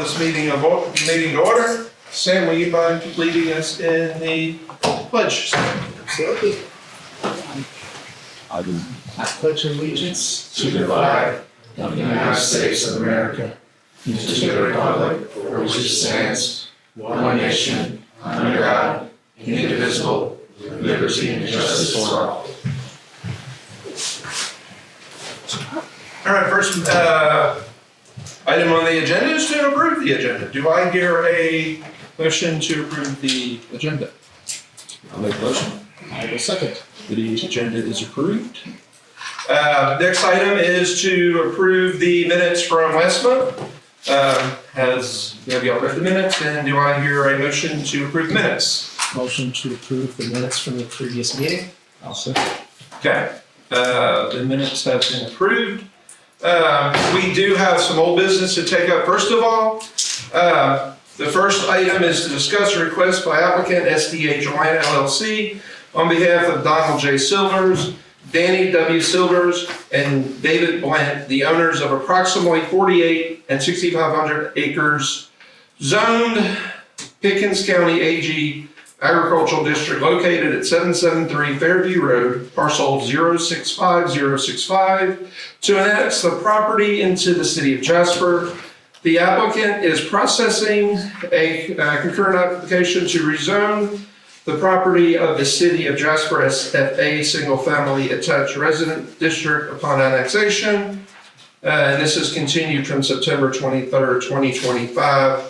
this meeting to order. Sam, will you mind leading us in the pledge? Absolutely. I pledge allegiance to the flag of the United States of America, and to the republic for which it stands, one nation, under God, indivisible, with liberty and justice for all. All right, first item on the agenda is to approve the agenda. Do I hear a motion to approve the agenda? I'll make a motion. I will second. The agenda is approved. Next item is to approve the minutes from last month. Have y'all read the minutes, and do I hear a motion to approve the minutes? Motion to approve the minutes from the previous meeting. I'll second. Okay, the minutes have been approved. We do have some old business to take up. First of all, the first item is to discuss a request by applicant SDH Atlanta LLC on behalf of Donald J. Silvers, Danny W. Silvers, and David Blent, the owners of approximately 48 and 6,500 acres zoned Pickens County AG Agricultural District located at 773 Fairview Road, parcel 065065, to annex the property into the City of Jasper. The applicant is processing a concurrent application to rezone the property of the City of Jasper as a single-family attached resident district upon annexation. And this is continued from September 23rd, 2025.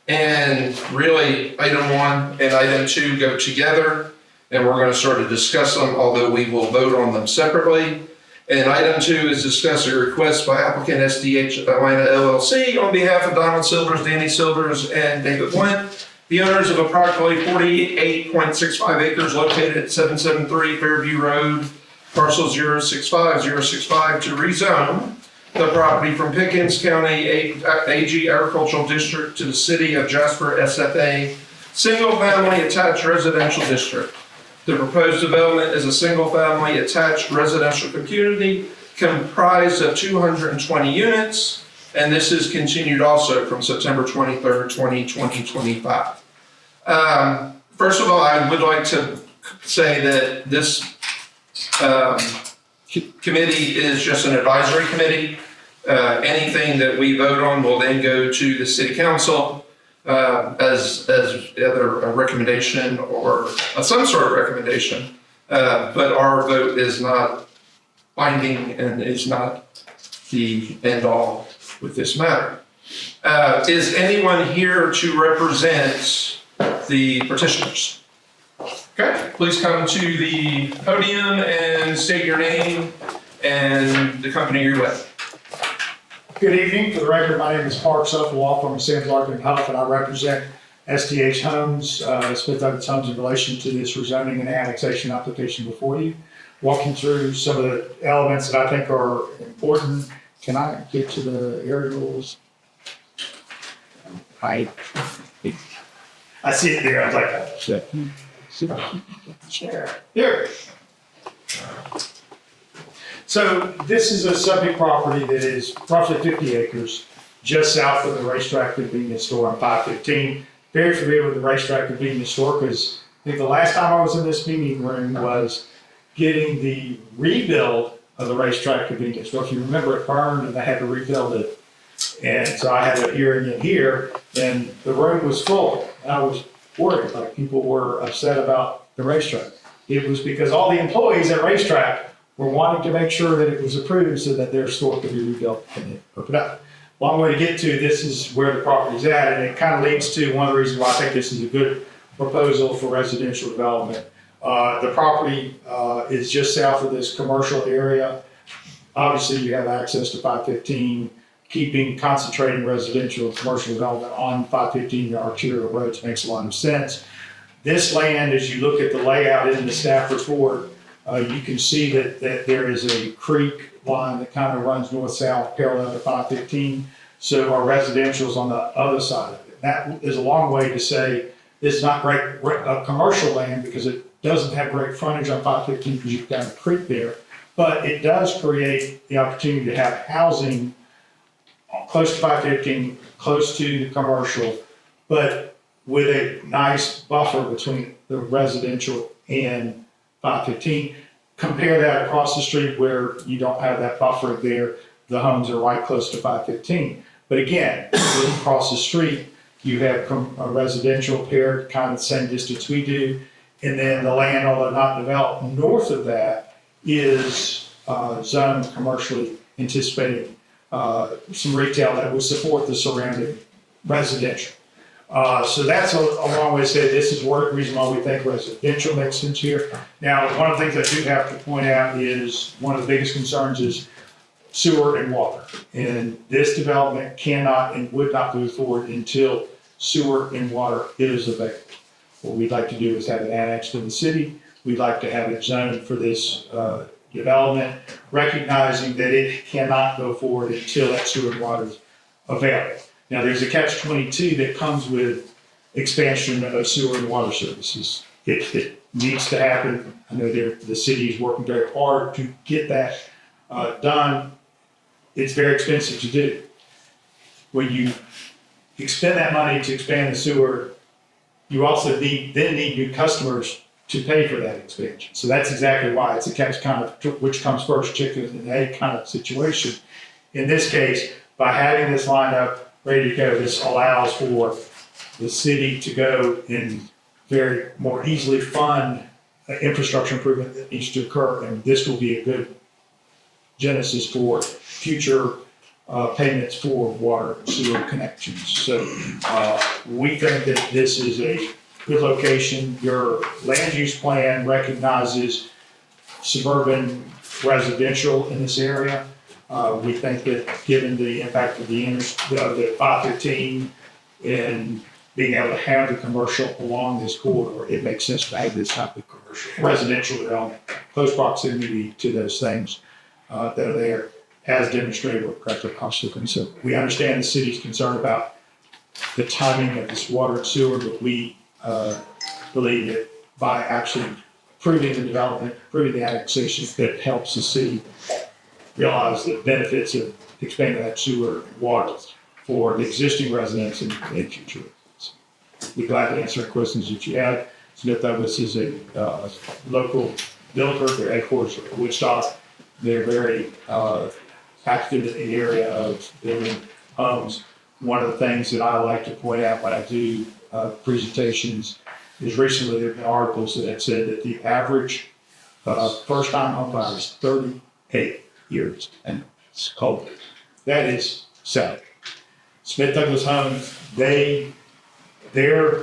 And really, item 1 and item 2 go together, and we're going to sort of discuss them, although we will vote on them separately. And item 2 is discuss a request by applicant SDH Atlanta LLC on behalf of Donald Silvers, Danny Silvers, and David Blent, the owners of approximately 48.65 acres located at 773 Fairview Road, parcel 065065, to rezone the property from Pickens County AG Agricultural District to the City of Jasper SFA single-family attached residential district. The proposed development is a single-family attached residential community comprised of 220 units, and this is continued also from September 23rd, 2025. First of all, I would like to say that this committee is just an advisory committee. Anything that we vote on will then go to the city council as either a recommendation or some sort of recommendation. But our vote is not binding and is not the end all with this matter. Is anyone here to represent the petitioners? Okay, please come to the podium and state your name and the company you're with. Good evening. For the record, my name is Parcel, law firm of Sam's Larkin & Huff, and I represent SDH Homes, Smith Douglas Homes, in relation to this rezoning and annexation application before you. Walking through some of the elements that I think are important. Can I get to the aerials? I see it there. I was like, sure. There. So this is a subject property that is roughly 50 acres just south of the racetrack convenience store on 515. Very familiar with the racetrack convenience store because I think the last time I was in this meeting room was getting the rebuild of the racetrack convenience store. If you remember, it burned and they had to rebuild it. And so I had a hearing in here and the room was full. And I was worried, like people were upset about the racetrack. It was because all the employees at racetrack were wanting to make sure that it was approved so that their store could be rebuilt and opened up. Long way to get to, this is where the property's at, and it kind of leads to one of the reasons why I think this is a good proposal for residential development. The property is just south of this commercial area. Obviously, you have access to 515, concentrating residential and commercial development on 515, the arterial roads, makes a lot of sense. This land, as you look at the layout in the staff report, you can see that there is a creek line that kind of runs north-south parallel to 515. So our residential is on the other side of it. That is a long way to say it's not great commercial land because it doesn't have great frontage on 515 because you've got a creek there. But it does create the opportunity to have housing close to 515 close to the commercial, but with a nice buffer between the residential and 515. Compare that across the street where you don't have that buffer there. The homes are right close to 515. But again, across the street, you have a residential paired kind of the same distance we do. And then the land, although not developed north of that, is zoned commercially, anticipating some retail that will support the surrounding residential. So that's a long way to say this is one reason why we think residential makes sense here. Now, one of the things I do have to point out is one of the biggest concerns is sewer and water. And this development cannot and would not move forward until sewer and water is available. What we'd like to do is have it annexed to the city. We'd like to have it zoned for this development, recognizing that it cannot go forward until that sewer and water is available. Now, there's a catch-22 that comes with expansion of sewer and water services. It needs to happen. I know the city is working very hard to get that done. It's very expensive to do. When you expend that money to expand the sewer, you also need new customers to pay for that expansion. So that's exactly why it's a catch kind of which comes first, chicken and egg kind of situation. In this case, by having this lined up, ready to go, this allows for the city to go and very more easily fund infrastructure improvement that needs to occur. And this will be a good genesis for future payments for water and sewer connections. So we think that this is a good location. Your land use plan recognizes suburban residential in this area. We think that given the impact of the 515 and being able to have the commercial along this corridor, it makes sense to have this type of commercial residential development, close proximity to those things that are there, as demonstrated with Director Costa. So we understand the city's concerned about the timing of this water and sewer, but we believe that by actually approving the development, approving the annexation, that helps the city realize the benefits of expanding that sewer and water for the existing residents and future residents. We're glad to answer questions that you have. Smith Douglas is a local builder. Their headquarters are in Woodstock. They're very active in the area of building homes. One of the things that I like to point out when I do presentations is recently there have been articles that have said that the average first-time home buyer is 38 years, and it's cold. That is sad. Smith Douglas Homes, their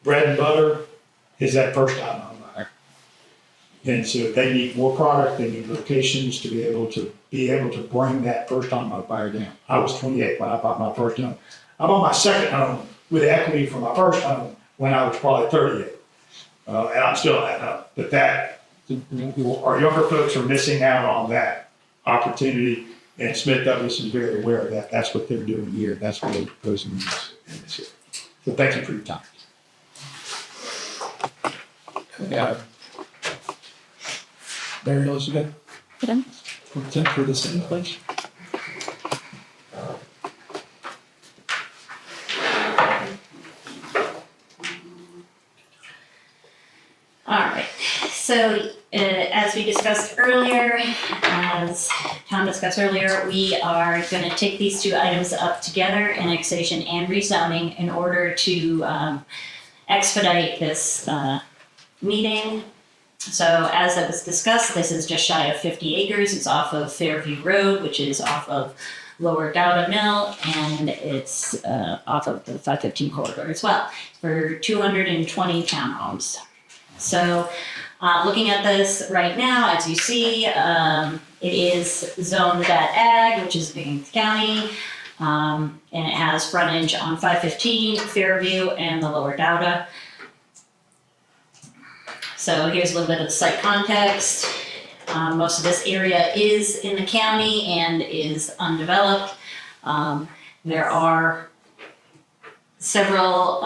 bread and butter is that first-time home buyer. And so they need more product, they need locations to be able to bring that first-time home buyer down. I was 28 when I bought my first home. I bought my second home with equity from my first home when I was probably 38. And I'm still at home. But our younger folks are missing out on that opportunity, and Smith Douglas is very aware of that. That's what they're doing here. That's what they're proposing in this here. So thank you for your time. Yeah. Mary Elizabeth? For the city, please. All right, so as we discussed earlier, as Tom discussed earlier, we are going to take these two items up together, annexation and rezoning, in order to expedite this meeting. So as it was discussed, this is just shy of 50 acres. It's off of Fairview Road, which is off of Lower Gouda Mill, and it's off of the 515 corridor as well, for 220 townhomes. So looking at this right now, as you see, it is zoned that ag, which is Pickens County, and it has frontage on 515, Fairview, and the Lower Gouda. So here's a little bit of the site context. Most of this area is in the county and is undeveloped. There are several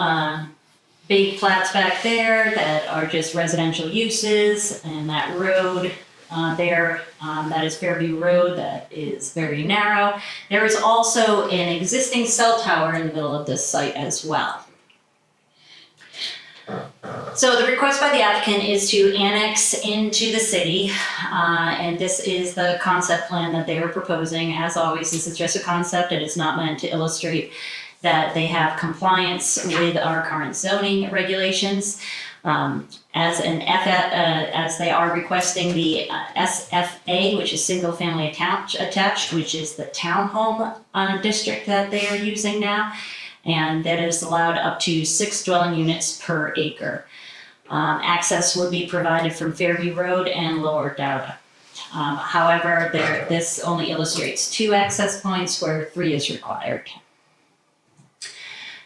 big flats back there that are just residential uses, and that road there. That is Fairview Road, that is very narrow. There is also an existing cell tower in the middle of this site as well. So the request by the applicant is to annex into the city, and this is the concept plan that they are proposing. As always, this is just a concept. It is not meant to illustrate that they have compliance with our current zoning regulations. As they are requesting the SFA, which is single family attached, which is the townhome district that they are using now. And that is allowed up to 6 dwelling units per acre. Access would be provided from Fairview Road and Lower Dowda. However, this only illustrates 2 access points where 3 is required.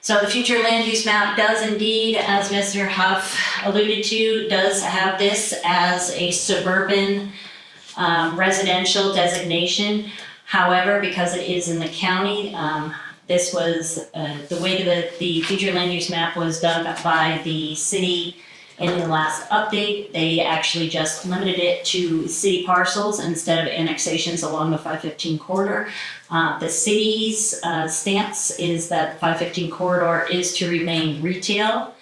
So the future land use map does indeed, as Mr. Huff alluded to, does have this as a suburban residential designation. However, because it is in the county, this was the way that the future land use map was done by the city in the last update. They actually just limited it to city parcels instead of annexations along the 515 corridor. The city's stance is that the 515 corridor is to remain retail,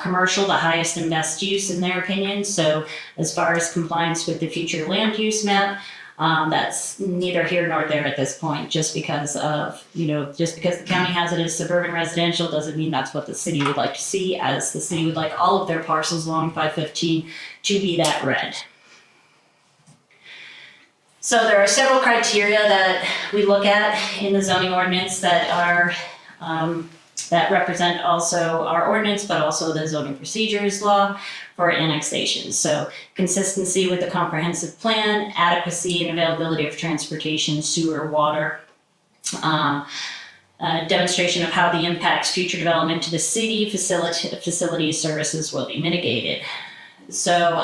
commercial, the highest and best use in their opinion. So as far as compliance with the future land use map, that's neither here nor there at this point. Just because the county has it as suburban residential doesn't mean that's what the city would like to see, as the city would like all of their parcels along 515 to be that red. So there are several criteria that we look at in the zoning ordinance that are that represent also our ordinance, but also the zoning procedures law for annexation. So consistency with the comprehensive plan, adequacy and availability of transportation, sewer, water, demonstration of how the impacts future development to the city, facility services will be mitigated. So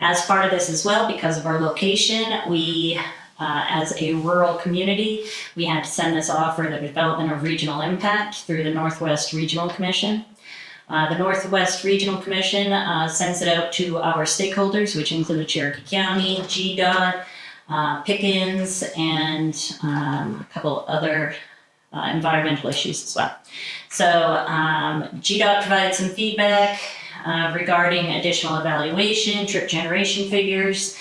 as part of this as well, because of our location, we as a rural community, we had to send this off for the development of regional impact through the Northwest Regional Commission. The Northwest Regional Commission sends it out to our stakeholders, which include Cherokee County, GDOT, Pickens, and a couple other environmental issues as well. So GDOT provided some feedback regarding additional evaluation, trip generation figures.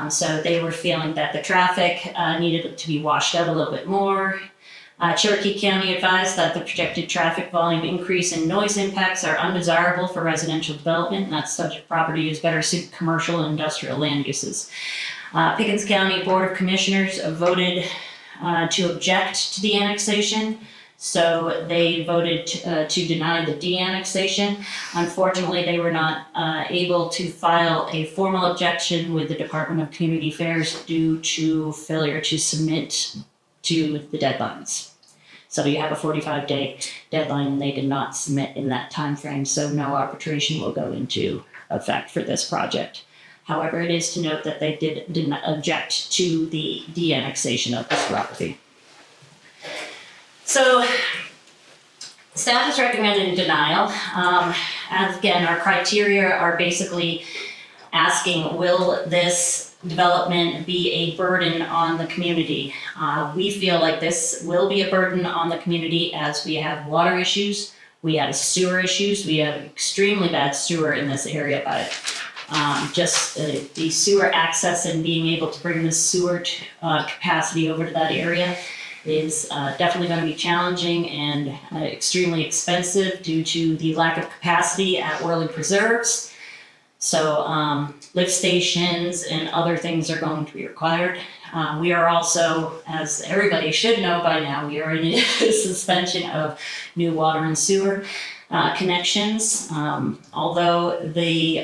So they were feeling that the traffic needed to be washed out a little bit more. Cherokee County advised that the projected traffic volume increase and noise impacts are undesirable for residential development, and that such property is better suited commercial and industrial land uses. Pickens County Board of Commissioners voted to object to the annexation. So they voted to deny the de-annexation. Unfortunately, they were not able to file a formal objection with the Department of Community Affairs due to failure to submit to the deadlines. So you have a 45-day deadline, and they did not submit in that time frame, so no arbitration will go into effect for this project. However, it is to note that they did not object to the de-annexation of this property. So, staff is recommending denial. As again, our criteria are basically asking, will this development be a burden on the community? We feel like this will be a burden on the community as we have water issues, we have sewer issues, we have extremely bad sewer in this area, but just the sewer access and being able to bring the sewer capacity over to that area is definitely going to be challenging and extremely expensive due to the lack of capacity at Whirling Preserves. So lift stations and other things are going to be required. We are also, as everybody should know by now, we are in a suspension of new water and sewer connections. Although the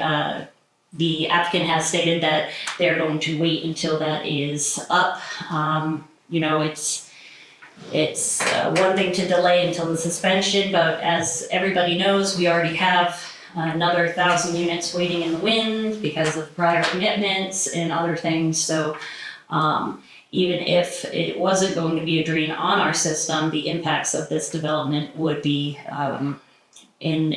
applicant has stated that they're going to wait until that is up. It's one thing to delay until the suspension, but as everybody knows, we already have another 1,000 units waiting in the wind because of prior commitments and other things. So even if it wasn't going to be a drain on our system, the impacts of this development would be, in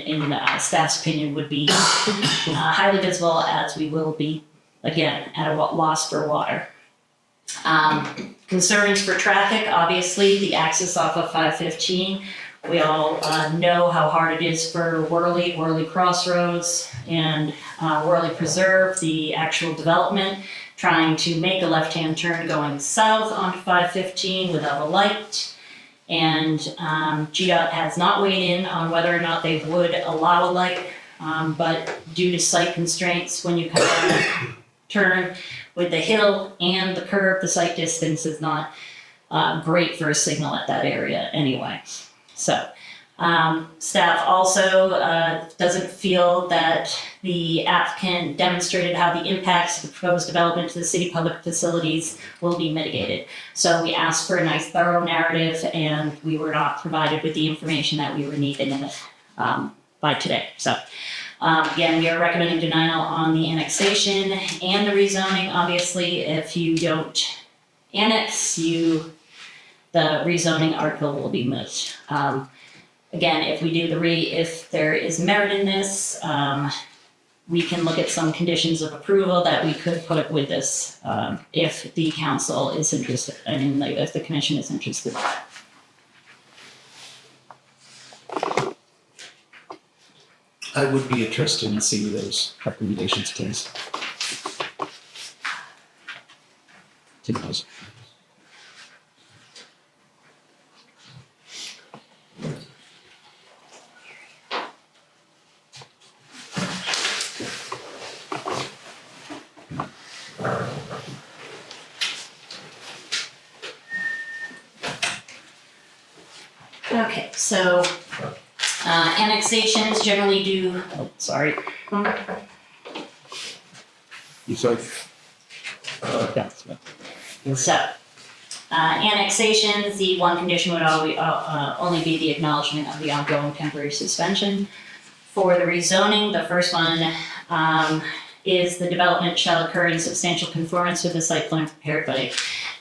staff's opinion, would be highly visible, as we will be again, at a loss for water. Concerns for traffic, obviously, the access off of 515. We all know how hard it is for Worley Crossroads, and Worley Preserve, the actual development, trying to make a left-hand turn going south onto 515 without a light. And GDOT has not weighed in on whether or not they would allow a light, but due to site constraints, when you kind of turn with the hill and the curve, the sight distance is not great for a signal at that area anyway. So staff also doesn't feel that the applicant demonstrated how the impacts of the proposed development to the city public facilities will be mitigated. So we asked for a nice thorough narrative, and we were not provided with the information that we were needed in it by today. So again, we are recommending denial on the annexation and the rezoning. Obviously, if you don't annex, the rezoning article will be moot. Again, if we do if there is merit in this, we can look at some conditions of approval that we could put up with this if the council is interested, if the commission is interested. I would be interested in seeing those recommendations, please. Take those. Okay, so annexations generally do, You sorry? So, annexations, the one condition would only be the acknowledgement of the ongoing temporary suspension. For the rezoning, the first one is the development shall occur in substantial conformance with the site plan prepared by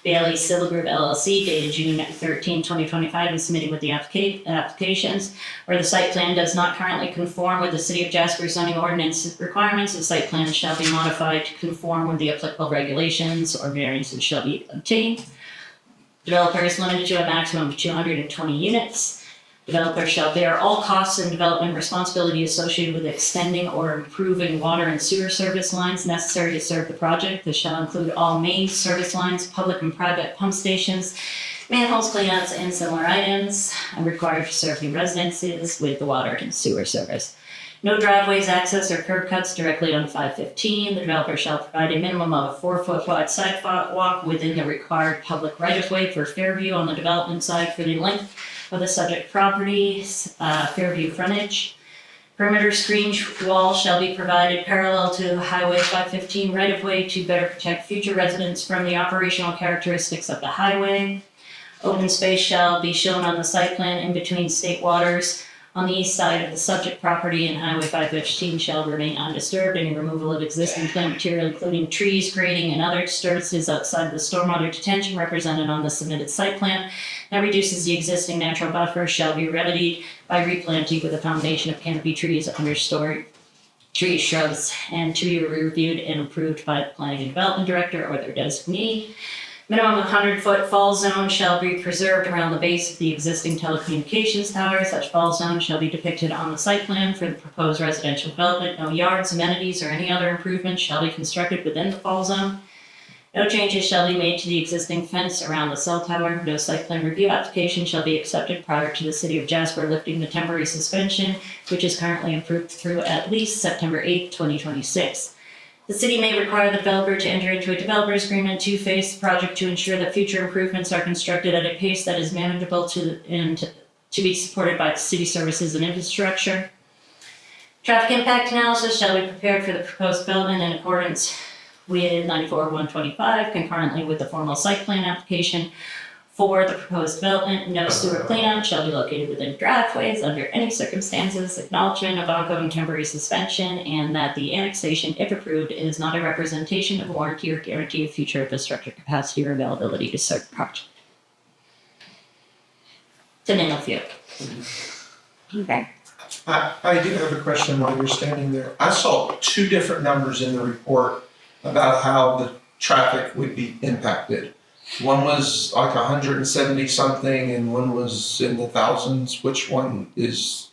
Bailey Civil Group LLC dated June 13, 2025 and submitted with the applications. Where the site plan does not currently conform with the City of Jasper zoning ordinance requirements, the site plan shall be modified to conform with the applicable regulations, or variances shall be obtained. Developer is limited to a maximum of 220 units. Developer shall bear all costs and development responsibility associated with extending or improving water and sewer service lines necessary to serve the project. This shall include all main service lines, public and private pump stations, manholes, cleanouts, and similar items required to serve new residences with the water and sewer service. No driveways, access, or curb cuts directly on 515. The developer shall provide a minimum of a 4-foot wide sidewalk within the required public right-of-way for Fairview on the development side for the length of the subject property's Fairview frontage. Perimeter screen wall shall be provided parallel to Highway 515 right-of-way to better protect future residents from the operational characteristics of the highway. Open space shall be shown on the site plan in between state waters on the east side of the subject property, and Highway 515 shall remain undisturbed. Any removal of existing plant material, including trees, grading, and other disturbances outside of the stormwater detention represented on the submitted site plan that reduces the existing natural buffer, shall be remedied by replanting with a foundation of canopy trees, understory trees, shrubs, and to be reviewed and approved by the planning and development director or their designee. Minimum 100-foot fall zone shall be preserved around the base of the existing telecommunications tower. Such fall zone shall be depicted on the site plan for the proposed residential development. No yards, amenities, or any other improvements shall be constructed within the fall zone. No changes shall be made to the existing fence around the cell tower. No site plan review application shall be accepted prior to the City of Jasper lifting the temporary suspension, which is currently approved through at least September 8, 2026. The city may require the developer to enter into a developer's agreement to phase the project to ensure that future improvements are constructed at a pace that is manageable to be supported by city services and infrastructure. Traffic impact analysis shall be prepared for the proposed development in accordance with 94-125, concurrently with the formal site plan application for the proposed development. No sewer cleanout shall be located within driveways under any circumstances. Acknowledgement of ongoing temporary suspension, and that the annexation, if approved, is not a representation of warranty or guarantee of future infrastructure capacity or availability to serve the project. To name a few. Okay. I do have a question while you're standing there. I saw two different numbers in the report. about how the traffic would be impacted. One was like 170 something and one was in the thousands. Which one is,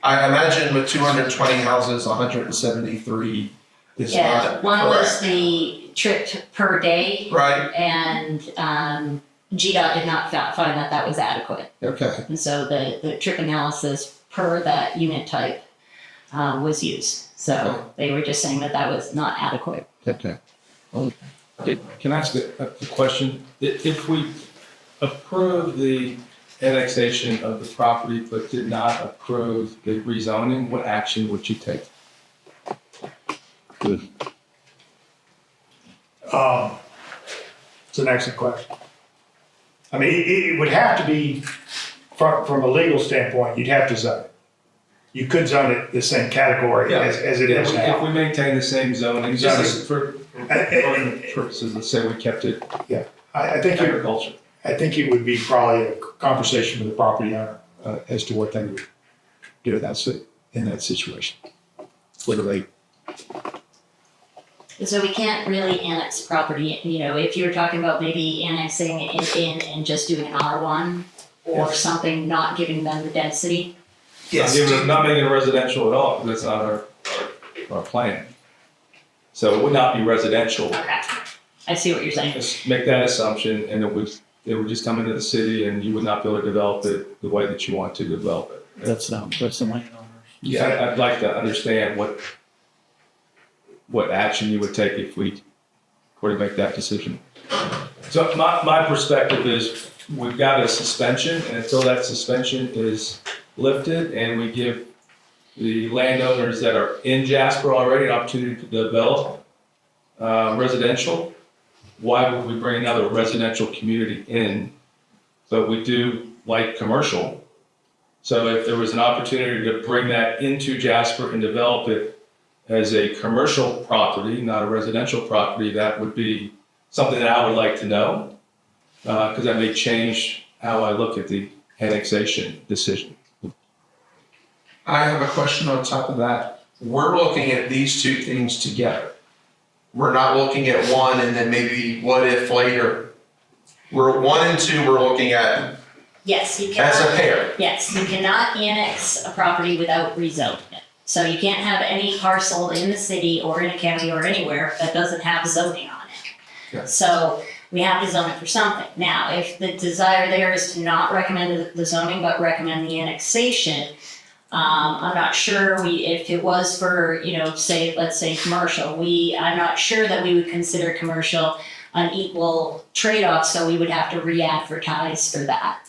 I imagine with 220 houses, 173 is Yeah, not one was correct. the trip per day, Right, and GDOT did not find that that was adequate. okay. And so the trip analysis per that unit type was used. So they were just saying that that was not adequate. Okay. Can I ask a question? If we approve the annexation of the property but did not approve the rezoning, what action would you take? Good. It's an excellent question. I mean, it would have to be, from a legal standpoint, you'd have to zone it. You could zone it the same category as it is If now. we maintain the same zoning, just for purposes, let's say we kept it I think agriculture. it would be probably a conversation with the property owner as to what they would do in that situation. Literally. So we can't really annex property, you know, if you were talking about maybe annexing it in and just doing an R1 or something, not giving them the density. Not making it residential at all, because that's not our plan. So it would not be residential. Okay, I see what you're saying. Just make that assumption, and it would just come into the city, and you would not be able to develop it the way that you want to develop it. That's the landowners. Yeah, I'd like to understand what action you would take if we were to make that decision. So my perspective is we've got a suspension, and until that suspension is lifted and we give the landowners that are in Jasper already an opportunity to develop residential, why would we bring another residential community in? But we do like commercial. So if there was an opportunity to bring that into Jasper and develop it as a commercial property, not a residential property, that would be something that I would like to know, because that may change how I look at the annexation decision. I have a question on top of that. We're looking at these two things together. We're not looking at one and then maybe what if later. We're 1 and 2 we're looking at Yes, you as a cannot, pair. yes, you cannot annex a property without rezoning it. So you can't have any parcel in the city or in a county or anywhere that doesn't have zoning on it. Yeah. So we have to zone it for something. Now, if the desire there is to not recommend the zoning but recommend the annexation, I'm not sure if it was for, let's say commercial, I'm not sure that we would consider commercial an equal trade-off, so we would have to re-advertise for that.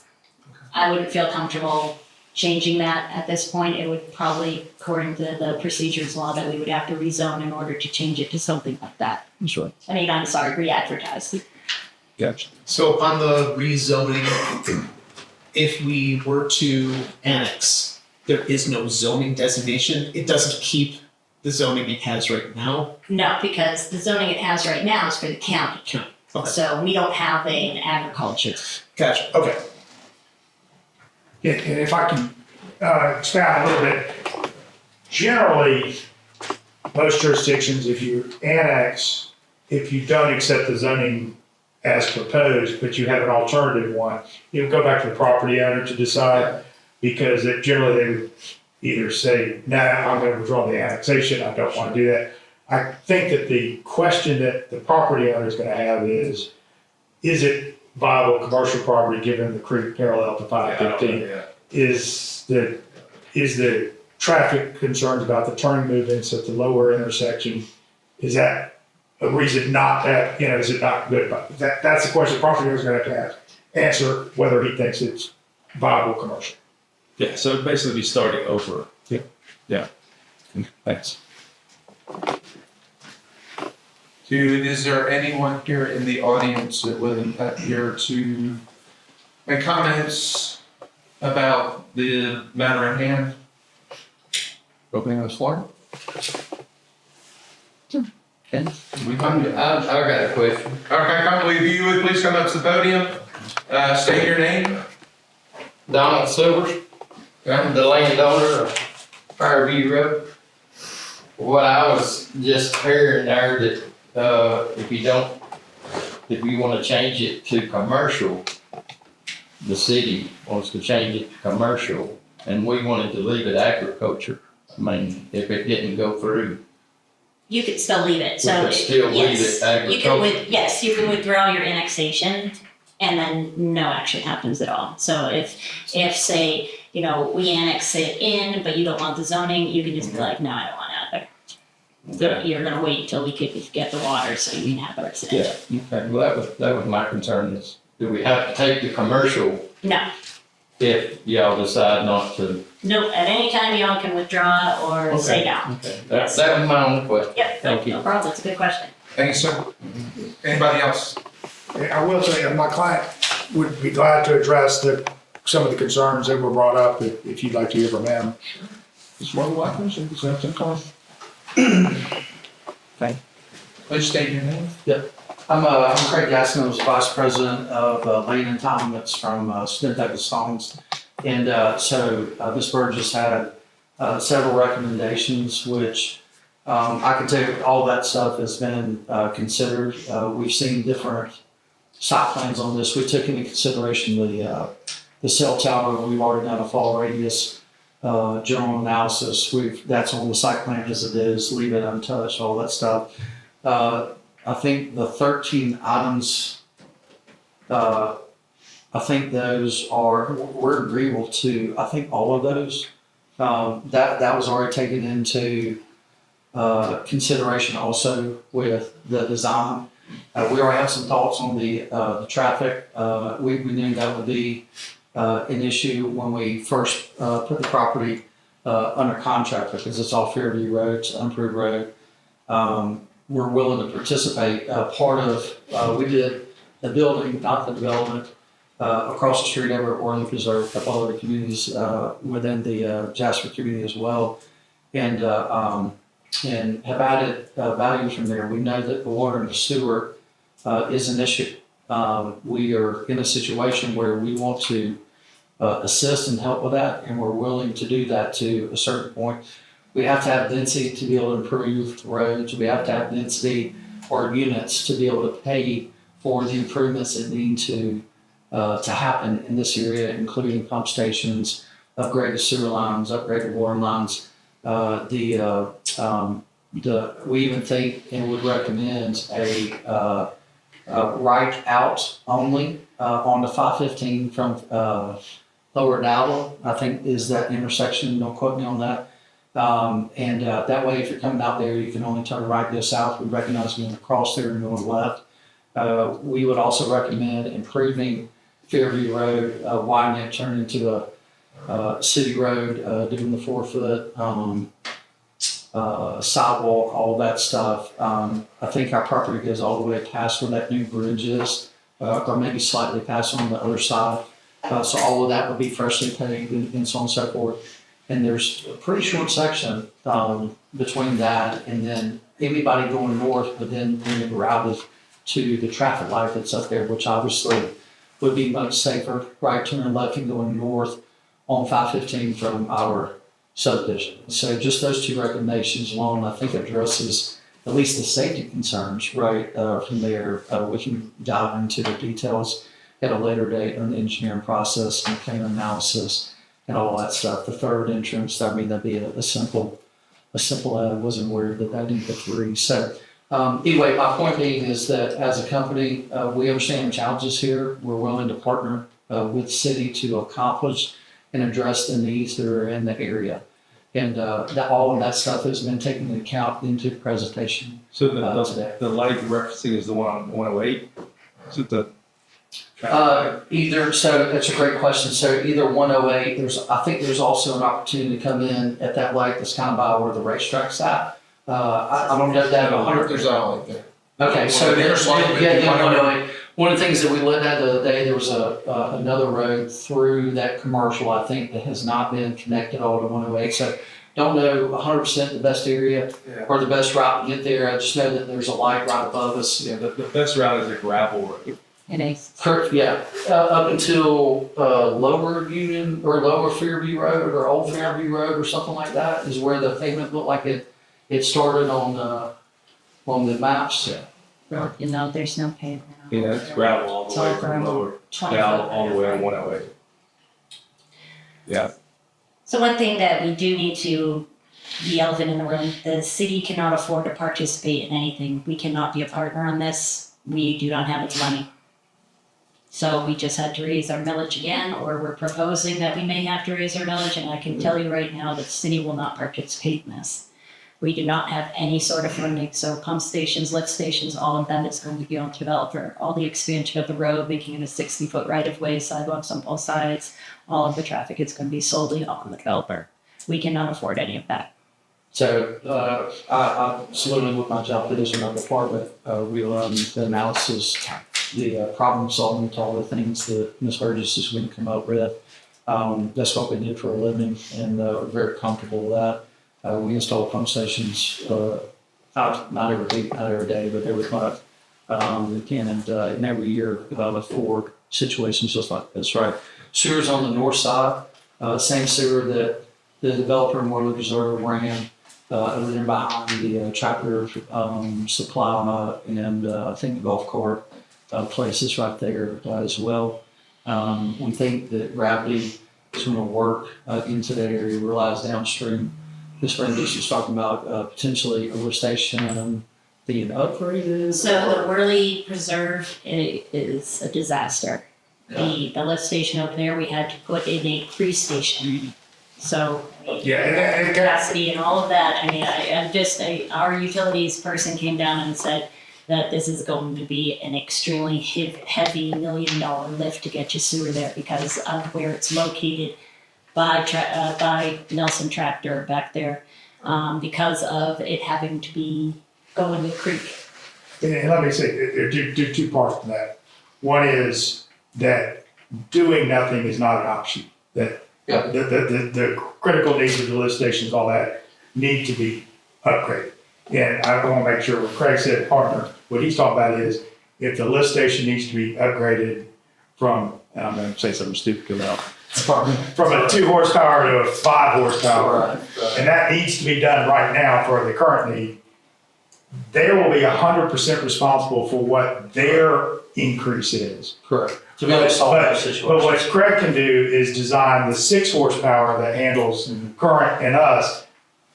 I wouldn't feel comfortable changing that at this point. It would probably, according to the procedures law, that we would have to rezone in order to change it to something like that. Sure. I'm sorry, re-advertise. Gotcha. So on the rezoning, if we were to annex, there is no zoning designation. It doesn't keep the zoning it has right now. No, because the zoning it has right now is for the county. Okay. So we don't have an agriculture. Gotcha. Okay. Yeah, and if I can expound a little bit, generally, most jurisdictions, if you annex, if you don't accept the zoning as proposed, but you have an alternative one, it would go back to the property owner to decide, because generally they would either say, no, I'm going to withdraw the annexation, I don't want to do that. I think that the question that the property owner is going to have is it viable commercial property given the creek parallel to 515? Is the traffic concerns about the turning movements at the lower intersection, is that a reason not that, is it not good? But that's the question the property owner is going to have to answer, whether he thinks it's viable commercial. Yeah, so it'd basically be starting over. Yeah. Thanks. Dude, is there anyone here in the audience that would appear to make comments about the matter at hand? Opening on the floor? Ken? We come to, I've got a question. okay, if you would please come up to the podium, state your name. Donald Silvers, I'm the landowner of Fairview Road. What I was just hearing there, that if you wanna change it to commercial, the city wants to change it to commercial, and we wanted to leave it agriculture. I mean, if it didn't go through, You could still leave it, we so. could still leave yes, it agriculture. Yes, you can withdraw your annexation and then no action happens at all. So if say, we annex it in, but you don't want the zoning, you can just be like, no, I don't want it out there. Okay. You're gonna wait until we could get the water so you can have a residential. Yeah, okay, well, that was my concern is, do we have to take the commercial No, if y'all decide not to? no, at any time y'all can withdraw or say no. Okay, that was my only question. Yep, Thank you. no problem, that's a good question. Thank you, sir. Anybody else? I will say, my client would be glad to address some of the concerns that were brought up, if you'd like to hear from him. It's one of the Watkins, and it's up to Please state your name. I'm Craig Gaskins, Vice President of Land Entitlements from Smith Douglas Homes. And so Ms. Burgess had several recommendations, which I can tell you all that stuff has been considered. We've seen different site plans on this. We took into consideration the cell tower. We've already done a fall radius general analysis. That's on the site plan as it is, leave it untouched, all that stuff. I think the 13 items, I think those we're agreeable to, I think all of those. That was already taken into consideration also with the design. We already have some thoughts on the traffic. We knew that would be an issue when we first put the property under contract because it's off Fairview Road, it's an unimproved road. We're willing to participate. Part of, we did the building, not the development, across the street over at Orland Preserve, a couple other communities within the Jasper community as well, and have added values from there. We know that the water and the sewer is an issue. We are in a situation where we want to assist and help with that, and we're willing to do that to a certain point. We have to have density to be able to improve roads. We have to have density or units to be able to pay for the improvements that need to happen in this area, including pump stations, upgraded sewer lines, upgraded water lines. We even think and would recommend a right out only on the 515 from Lower Dowell, I think is that intersection. Don't quote me on that. That way, if you're coming out there, you can only turn right go south. We recognize going across there and going left. We would also recommend improving Fairview Road, widening it, turning into a city road, doing the 4-foot sidewalk, all that stuff. I think our property goes all the way past where that new bridge is, or maybe slightly past on the other side. So all of that would be freshly paved and so on and so forth. And there's a pretty short section between that and then anybody going north, but then being routed to the traffic light that's up there, which obviously would be much safer, right turning left and going north on 515 from our subdivision. So just those two recommendations alone, I think addresses at least the safety concerns, right? From there, we can dive into the details at a later date on the engineering process and plan analysis and all that stuff. The third entrance, I mean, that'd be a simple, I wasn't aware that didn't get through. So anyway, my point being is that as a company, we understand the challenges here. We're willing to partner with the city to accomplish and address the needs that are in the area. And all of that stuff has been taken into account into the presentation. So today. the light you're referencing is the one on 108? Is it the? So that's a great question. So either 108, I think there's also an opportunity to come in at that light that's kind of by where the racetrack's at. I don't know that. There's a light there. Okay, so There's light. yeah, 108. One of the things that we looked at the other day, there was another road through that commercial, I think, that has not been connected all to 108. So don't know 100% the best area or the best route to get there. I just know that there's a light right above us. Yeah, the best route is a gravel road. It is. Correct, yeah, up until Lower Union or Lower Fairview Road or Old Fairview Road or something like that is where the pavement looked like it started on on the maps. You know, there's no pavement. Yeah, it's gravel all It's the all way from gravel. lower 20 down foot. all the way on 108. Yeah, So one thing that we do need to, the elephant in the room, the city cannot afford to participate in anything. We cannot be a partner on this. We do not have the money. So we just had to raise our millage again, or we're proposing that we may have to raise our millage, and I can tell you right now that the city will not participate in this. We do not have any sort of funding, so pump stations, lift stations, all of that is going to be on the developer. All the expansion of the road, making it a 60-foot right-of-way, sidewalks on both sides, all of the traffic is going to be solely on the developer. We cannot afford any of that. So, I absolutely with my job division of the department, we run the analysis, the problem solving to all the things that Ms. Burgess is going to come up with. That's what we do for a living, and we're very comfortable with that. We install pump stations, not every week, not every day, but every month. We can, and every year, with 4 situations just like this, right? Sewer's on the north side, same sewer that the developer in Waterloo Reserve ran, over there behind the tractor supply, and I think the golf cart places right there as well. We think that gravity is going to work into that area, realize downstream. Ms. Burgess was talking about potentially a lift station being upgraded. So the Worley Preserve is a disaster. The lift station over there, we had to put in a cruise station. So Yeah, and capacity and all of that, I mean, our utilities person came down and said that this is going to be an extremely heavy $1 million lift to get you sewer there because of where it's located by Nelson Tractor back there, because of it having to be going to the creek. And let me say, there are two parts to that. One is that doing nothing is not an option. That the critical needs of the lift stations, all that, need to be upgraded. And I want to make sure what Craig said, partner, what he's talking about is if the lift station needs to be upgraded from, and I'm going to say something stupid now, from a 2 horsepower to a 5 horsepower, Right. and that needs to be done right now for the current need, they will be 100% responsible for what their increase is. Correct. To be able to solve that situation. But what Craig can do is design the 6 horsepower that handles current and us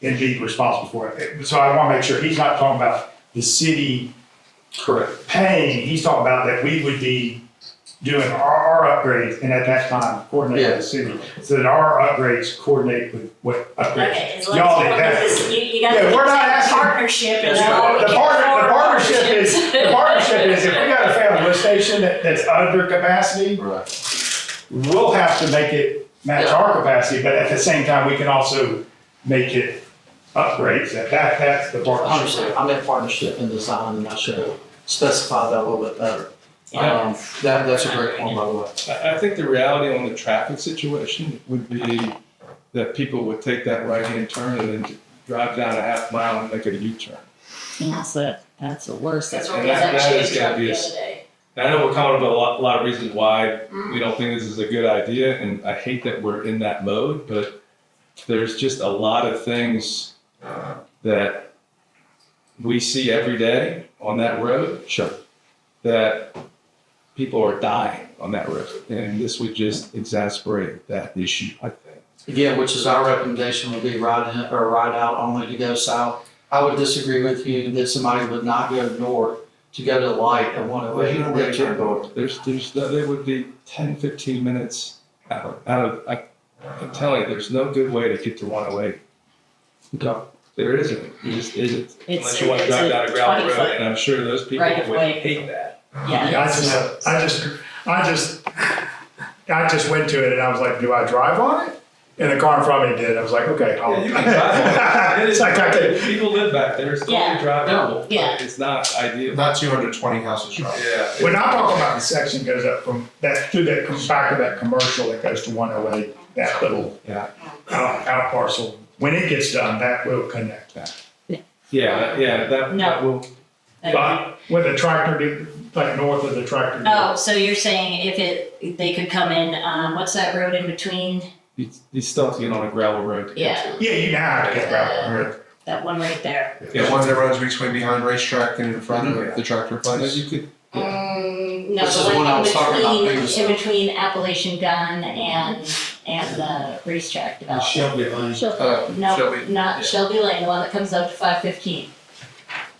and be responsible for it. So I want to make sure he's not talking about the city Correct. paying, he's talking about that we would be doing our upgrades and at that time coordinate with the city. So that our upgrades coordinate with what upgrades Okay, as long y'all as did that. you gotta Yeah, we're not asking- partnership and That's all. right. We The can't afford partnership is partnerships. if we got a family lift station that's under capacity, Right. we'll have to make it match our capacity, but at the same time, we can also make it upgrades. That's the partnership. 100%. I meant partnership and design, and I should have specified that a little bit better. That's a great point, by the way. I think the reality on the traffic situation would be that people would take that right-hand turn and then drive down a half mile and make it a U-turn. That's the worst. That's what And we had that is changed gotta up be the a other day. And I know we're coming up with a lot of reasons why we don't think this is a good idea, and I hate that we're in that mode, but there's just a lot of things that we see every day on that road. Sure. That people are dying on that road, and this would just exacerbate that issue, I think. Again, which is our recommendation would be ride in or ride out only to go south. I would disagree with you that somebody would not go north to go to the light at 108 and get to north. There would be 10, 15 minutes out of, I'm telling you, there's no good way to get to 108. Okay. There isn't. It just isn't. It's Unless you want to it's drive a down a gravel 20 road, foot and I'm sure those people right of would way. hate that. Yeah. I just went to it and I was like, do I drive on it? And the car in front of me did. I was like, okay. Yeah, you can drive on it. It's like I could. People live back there. It's totally Yeah. drivable. Yeah. But it's not ideal. Not 220 houses drive. Yeah. When I'm talking about the section goes up from that to that comes back to that commercial that goes to 108, that little Yeah. out parcel. When it gets done, that will connect that. Yeah. That will. But with the tractor, like north of the tractor. Oh, so you're saying if they could come in, what's that road in between? You still have to get on a gravel road. To Yeah. Get to it. Yeah, you now have to get gravel. that one right there. The one that runs between behind racetrack and in front of the tractor place. You could, No, This is the the one I one was talking about previously. in between Appalachian Gun and the racetrack development. Shelby Lane. No, Shelby, not yeah. Shelby Lane, the one that comes up to 515.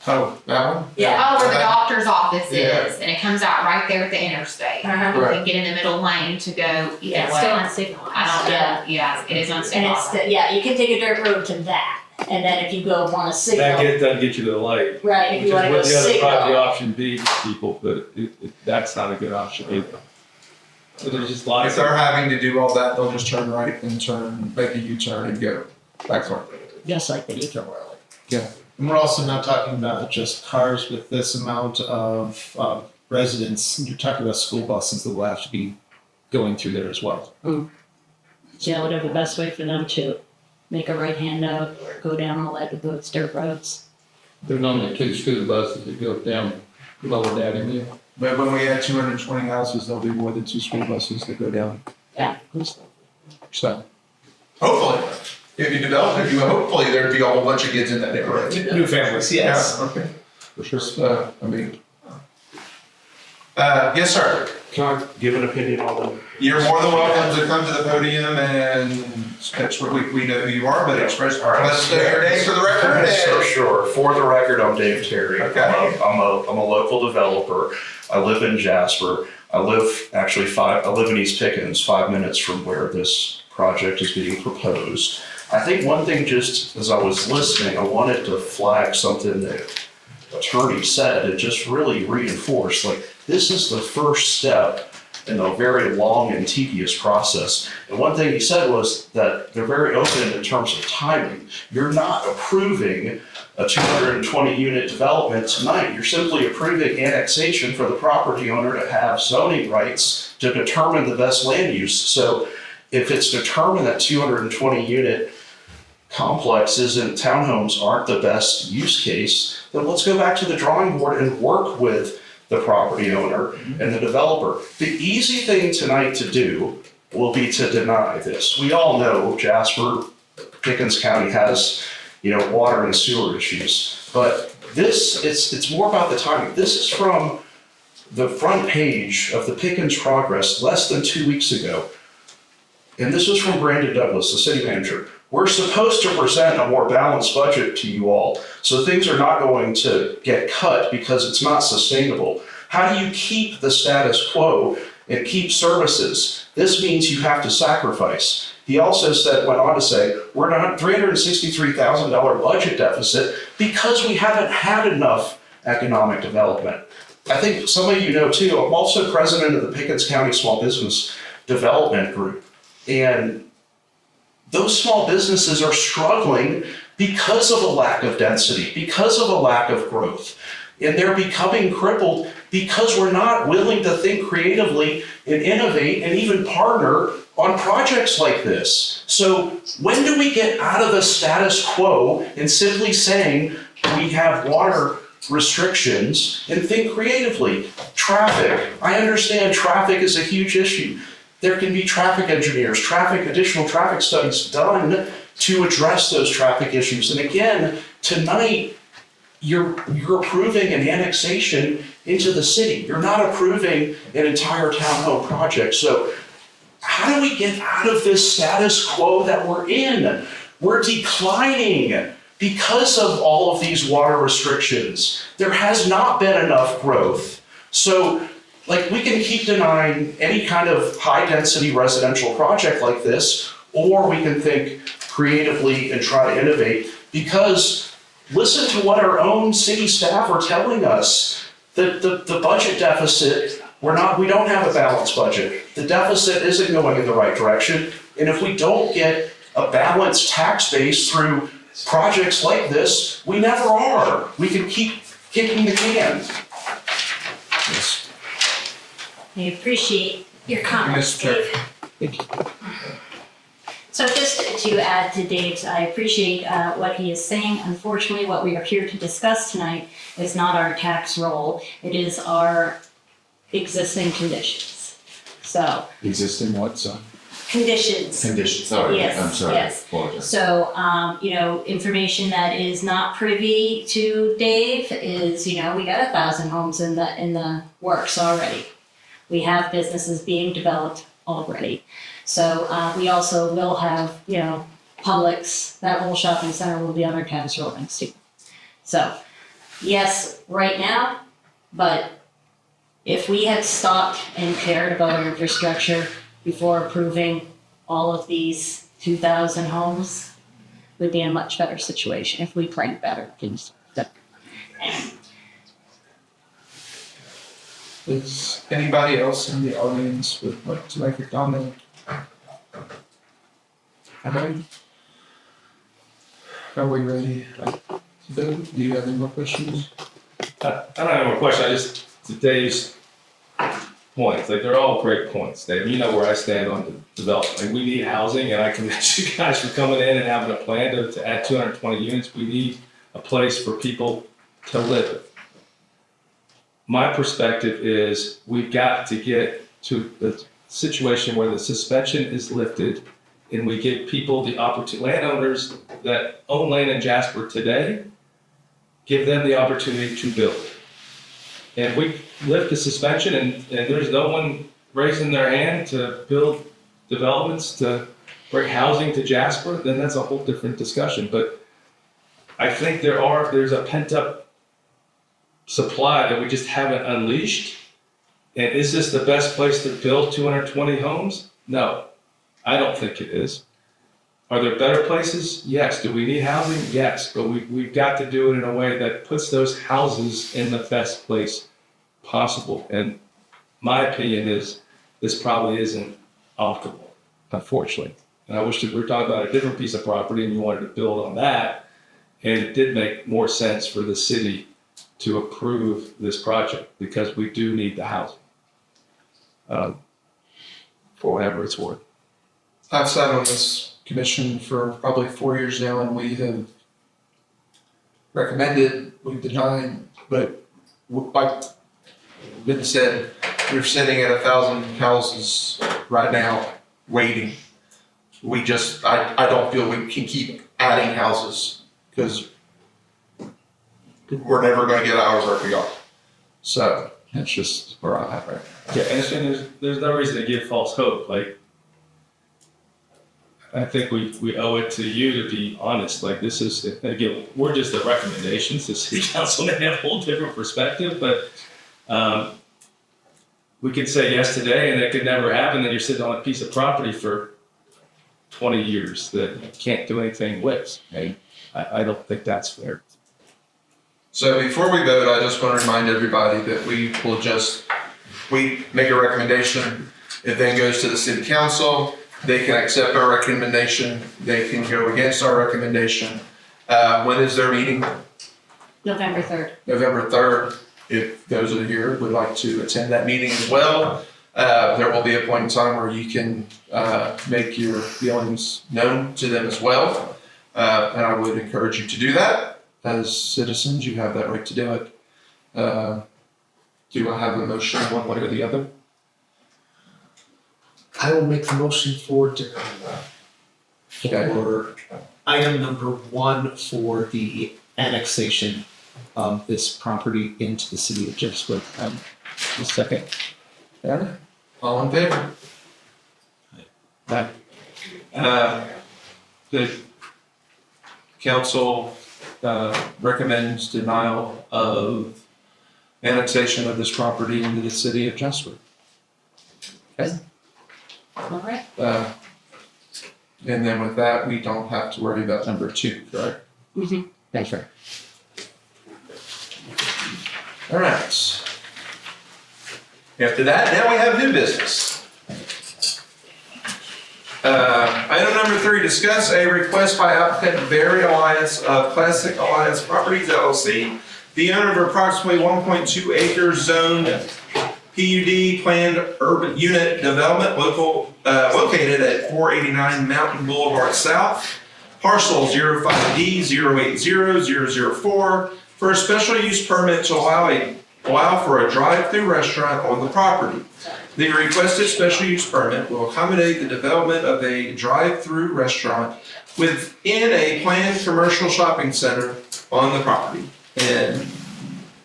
Oh, that one? Yeah. Oh, where the doctor's office Yeah. is, and it comes out right there at the interstate. Uh-huh. You Right. can get in the middle lane to go either Yeah, it's still way. on signal. I don't Yeah. know, yeah, it is on And signal. it's, yeah, you can take a dirt road to that, and then if you go on a signal, Doesn't get you to the lake. right, if Which you is wanna go what the other private signal. option be to people, but that's not a good option either. So there's just lots If of. they're having to do all that, they'll just turn right and turn, make a U-turn and go back north. Just like the Eco World. and we're also not talking about just cars with this amount of residents. You're talking about school buses that will have to be going through there as well. Yeah, whatever the best way for them to make a right hand out or go down the lead of those dirt roads. There's only 2 school buses that go down Lower Daddy Mill. But when we add 220 houses, there'll be more than 2 school buses that go down. Yeah. So, hopefully, if you develop it, hopefully there'd be a whole bunch of kids in that neighborhood. New families, yes. Yeah, okay. For sure. I mean, yes, sir. Can I give an opinion on them? You're more than welcome to come to the podium and that's what we know who you are, but express, let's say your name for the record. Sure. For the record, I'm Dave Terry. Okay. I'm a local developer. I live in Jasper. I live in East Pickens, 5 minutes from where this project is being proposed. I think one thing, just as I was listening, I wanted to flag something that attorney said. It just really reinforced, like, this is the first step in a very long and tedious process. And one thing he said was that they're very open in terms of timing. You're not approving a 220 unit development tonight. You're simply approving annexation for the property owner to have zoning rights to determine the best land use. So if it's determined that 220 unit complexes and townhomes aren't the best use case, then let's go back to the drawing board and work with the property owner and the developer. The easy thing tonight to do will be to deny this. We all know Jasper, Pickens County has, water and sewer issues, but it's more about the timing. This is from the front page of the Pickens Progress less than 2 weeks ago. And this was from Brandon Douglas, the city manager. We're supposed to present a more balanced budget to you all, so things are not going to get cut because it's not sustainable. How do you keep the status quo and keep services? This means you have to sacrifice. He also went on to say, we're not $363,000 budget deficit because we haven't had enough economic development. I think some of you know too, I'm also president of the Pickens County Small Business Development Group. And those small businesses are struggling because of a lack of density, because of a lack of growth. And they're becoming crippled because we're not willing to think creatively and innovate and even partner on projects like this. So when do we get out of the status quo and simply saying we have water restrictions and think creatively? Traffic. I understand traffic is a huge issue. There can be traffic engineers, additional traffic studies done to address those traffic issues. And again, tonight, you're approving an annexation into the city. You're not approving an entire townhome project. So how do we get out of this status quo that we're in? We're declining because of all of these water restrictions. There has not been enough growth. So we can keep denying any kind of high-density residential project like this, or we can think creatively and try to innovate, because listen to what our own city staff are telling us. The budget deficit, we don't have a balanced budget. The deficit isn't going in the right direction, and if we don't get a balanced tax base through projects like this, we never are. We can keep kicking the can. I appreciate your comments, Mr. Dave. So just to add to Dave's, I appreciate what he is saying. Unfortunately, what we are here to discuss tonight is not our tax roll. It is our existing conditions. So Existing what, son? conditions. Conditions, sorry, Yes, I'm sorry. yes. Apologize. So, information that is not privy to Dave is, we got 1,000 homes in the works already. We have businesses being developed already. So, we also will have, Publix, that whole shopping center will be on our campus buildings too. So, yes, right now, but if we had stopped and cared about our infrastructure before approving all of these 2,000 homes, we'd be in a much better situation if we planned better. Does anybody else in the audience would like to make a comment? Anybody? Are we ready? Do you have any more questions? I don't have more question. I just, to Dave's points, like they're all great points, Dave. You know where I stand on the development. Like, we need housing, and I commend you guys for coming in and having a plan to add 220 units. We need a place for people to live. My perspective is we've got to get to the situation where the suspension is lifted and we give people the opportunity, landowners that own land in Jasper today, give them the opportunity to build. And we lift the suspension and there's no one raising their hand to build developments to bring housing to Jasper, then that's a whole different discussion. But I think there's a pent up supply that we just haven't unleashed. And is this the best place to build 220 homes? No, I don't think it is. Are there better places? Yes. Do we need housing? Yes. But we've got to do it in a way that puts those houses in the best place possible. And my opinion is this probably isn't optimal, unfortunately. And I wish that we were talking about a different piece of property and you wanted to build on that. And it did make more sense for the city to approve this project because we do need the housing for whatever it's worth. I've sat on this commission for probably 4 years now, and we have recommended, we've denied, but like Ben said, we're sitting at 1,000 houses right now waiting. I don't feel we can keep adding houses because we're never going to get ours where we are. So that's just where I'm at right now. Yeah, and there's no reason to give false hope. Like, I think we owe it to you to be honest. Like, this is, again, we're just the recommendations. The city council may have a whole different perspective, but we could say yes today and that could never happen. Then you're sitting on a piece of property for 20 years that you can't do anything with. Right? I don't think that's fair. So before we vote, I just want to remind everybody that we make a recommendation. It then goes to the city council. They can accept our recommendation. They can go against our recommendation. When is their meeting? November 3rd. November 3rd. If those of you here would like to attend that meeting as well, there will be a point in time where you can make your feelings known to them as well. And I would encourage you to do that. As citizens, you have that right to do it. Do I have a motion one way or the other? I will make the motion for item number 1 for the annexation of this property into the city of Jasper. The second. Yeah. All in favor? Aye. The council recommends denial of annexation of this property into the city of Jasper. Okay. All right. And then with that, we don't have to worry about number 2, correct? Mm-hmm. That's right. All right. After that, now we have new business. Item number 3, discuss a request by applicant Berry Alliance of Classic Alliance Properties LLC, the owner of approximately 1.2 acres zoned PUD planned urban unit development located at 489 Mountain Boulevard South, parcel 05D080004, for a special use permit to allow for a drive-through restaurant on the property. The requested special use permit will accommodate the development of a drive-through restaurant within a planned commercial shopping center on the property. And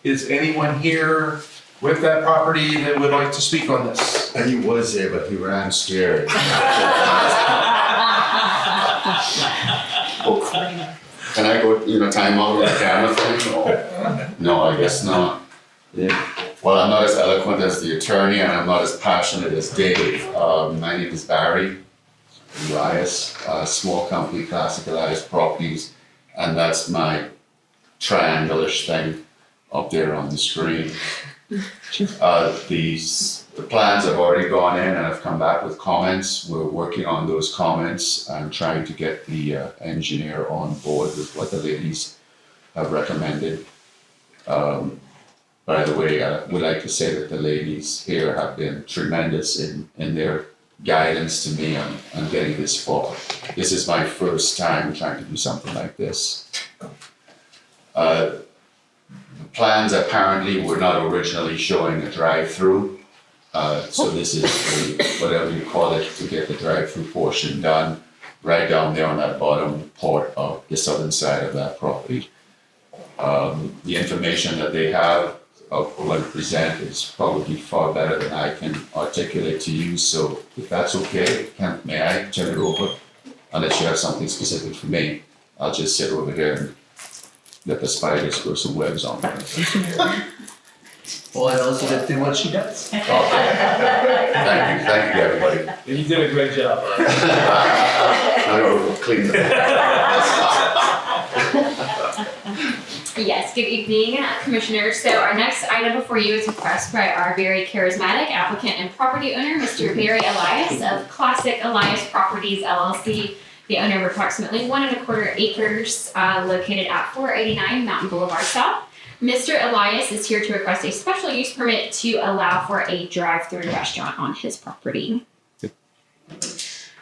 is anyone here with that property that would like to speak on this? He was there, but he ran scared. Can I go, time out with the camera thing? No, I guess not. Well, I'm not as eloquent as the attorney, and I'm not as passionate as Dave. My name is Barry Elias, small company, Classic Elias Properties, and that's my triangulish thing up there on the screen. The plans have already gone in, and I've come back with comments. We're working on those comments and trying to get the engineer on board with what the ladies have recommended. By the way, I would like to say that the ladies here have been tremendous in their guidance to me on getting this far. This is my first time trying to do something like this. The plans apparently were not originally showing a drive-through. So this is whatever you call it, to get the drive-through portion done right down there on that bottom part of the southern side of that property. The information that they have of what to present is probably far better than I can articulate to you. So if that's okay, may I turn it over? Unless you have something specific for me, I'll just sit over here and let the spiders grow some webs on me. Well, Elizabeth, do what she does. Okay. Thank you, everybody. You did a great job. I will clean it. Yes, good evening, Commissioners. So our next item before you is request by our very charismatic applicant and property owner, Mr. Barry Elias of Classic Elias Properties LLC, the owner of approximately 1¼ acres located at 489 Mountain Boulevard South. Mr. Elias is here to request a special use permit to allow for a drive-through restaurant on his property.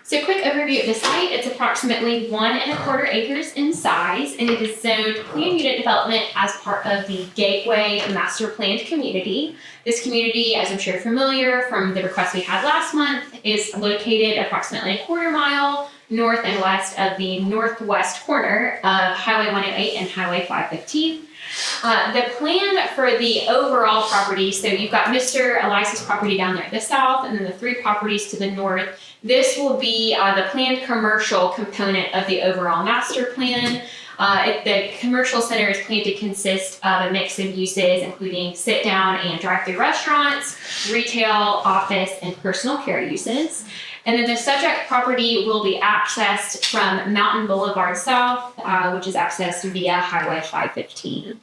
So quick overview of the site, it's approximately 1¼ acres in size, and it is zoned planned unit development as part of the Gateway Master Planned Community. This community, as I'm sure you're familiar from the request we had last month, is located approximately 1/4 mile north and west of the northwest corner of Highway 108 and Highway 515. The plan for the overall property, so you've got Mr. Elias's property down there at the south, and then the 3 properties to the north. This will be the planned commercial component of the overall master plan. The commercial center is planned to consist of a mix of uses, including sit-down and drive-through restaurants, retail, office, and personal care uses. And then the subject property will be accessed from Mountain Boulevard South, which is accessed via Highway 515.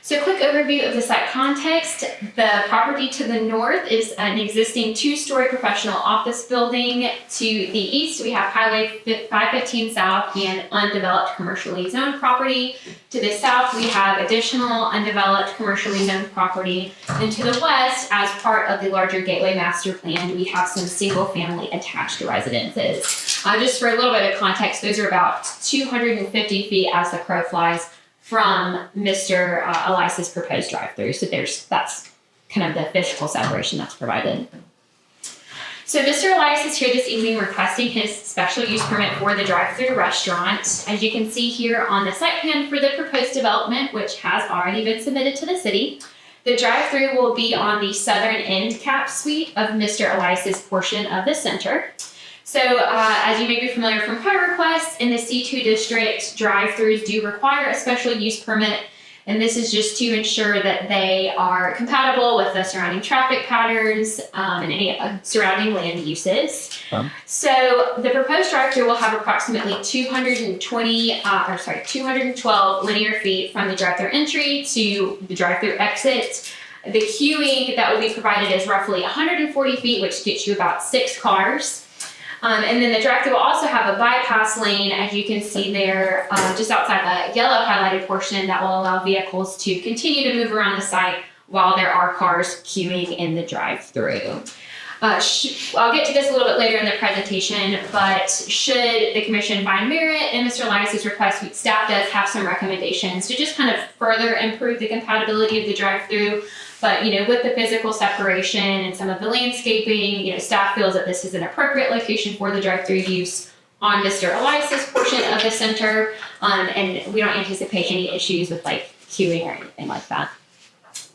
So quick overview of the site context. The property to the north is an existing 2-story professional office building. To the east, we have Highway 515 South and undeveloped commercially zoned property. To the south, we have additional undeveloped commercially zoned property. And to the west, as part of the larger Gateway Master Plan, we have some single-family attached residences. Just for a little bit of context, those are about 250 feet as the crow flies from Mr. Elias's proposed drive-through. So that's kind of the physical separation that's provided. So Mr. Elias is here this evening requesting his special use permit for the drive-through restaurant. As you can see here on the site plan for the proposed development, which has already been submitted to the city, the drive-through will be on the southern end cap suite of Mr. Elias's portion of the center. So as you may be familiar from prior requests, in the C2 district, drive-throughs do require a special use permit, and this is just to ensure that they are compatible with the surrounding traffic patterns and any surrounding land uses. So the proposed drive-through will have approximately 212 linear feet from the drive-through entry to the drive-through exit. The queuing that will be provided is roughly 140 feet, which gets you about 6 cars. And then the drive-through will also have a bypass lane, as you can see there, just outside the yellow highlighted portion that will allow vehicles to continue to move around the site while there are cars queuing in the drive-through. I'll get to this a little bit later in the presentation, but should the commission find merit in Mr. Elias's request, staff does have some recommendations to just kind of further improve the compatibility of the drive-through. But, with the physical separation and some of the landscaping, staff feels that this is an appropriate location for the drive-through use on Mr. Elias's portion of the center. And we don't anticipate any issues with queuing or anything like that.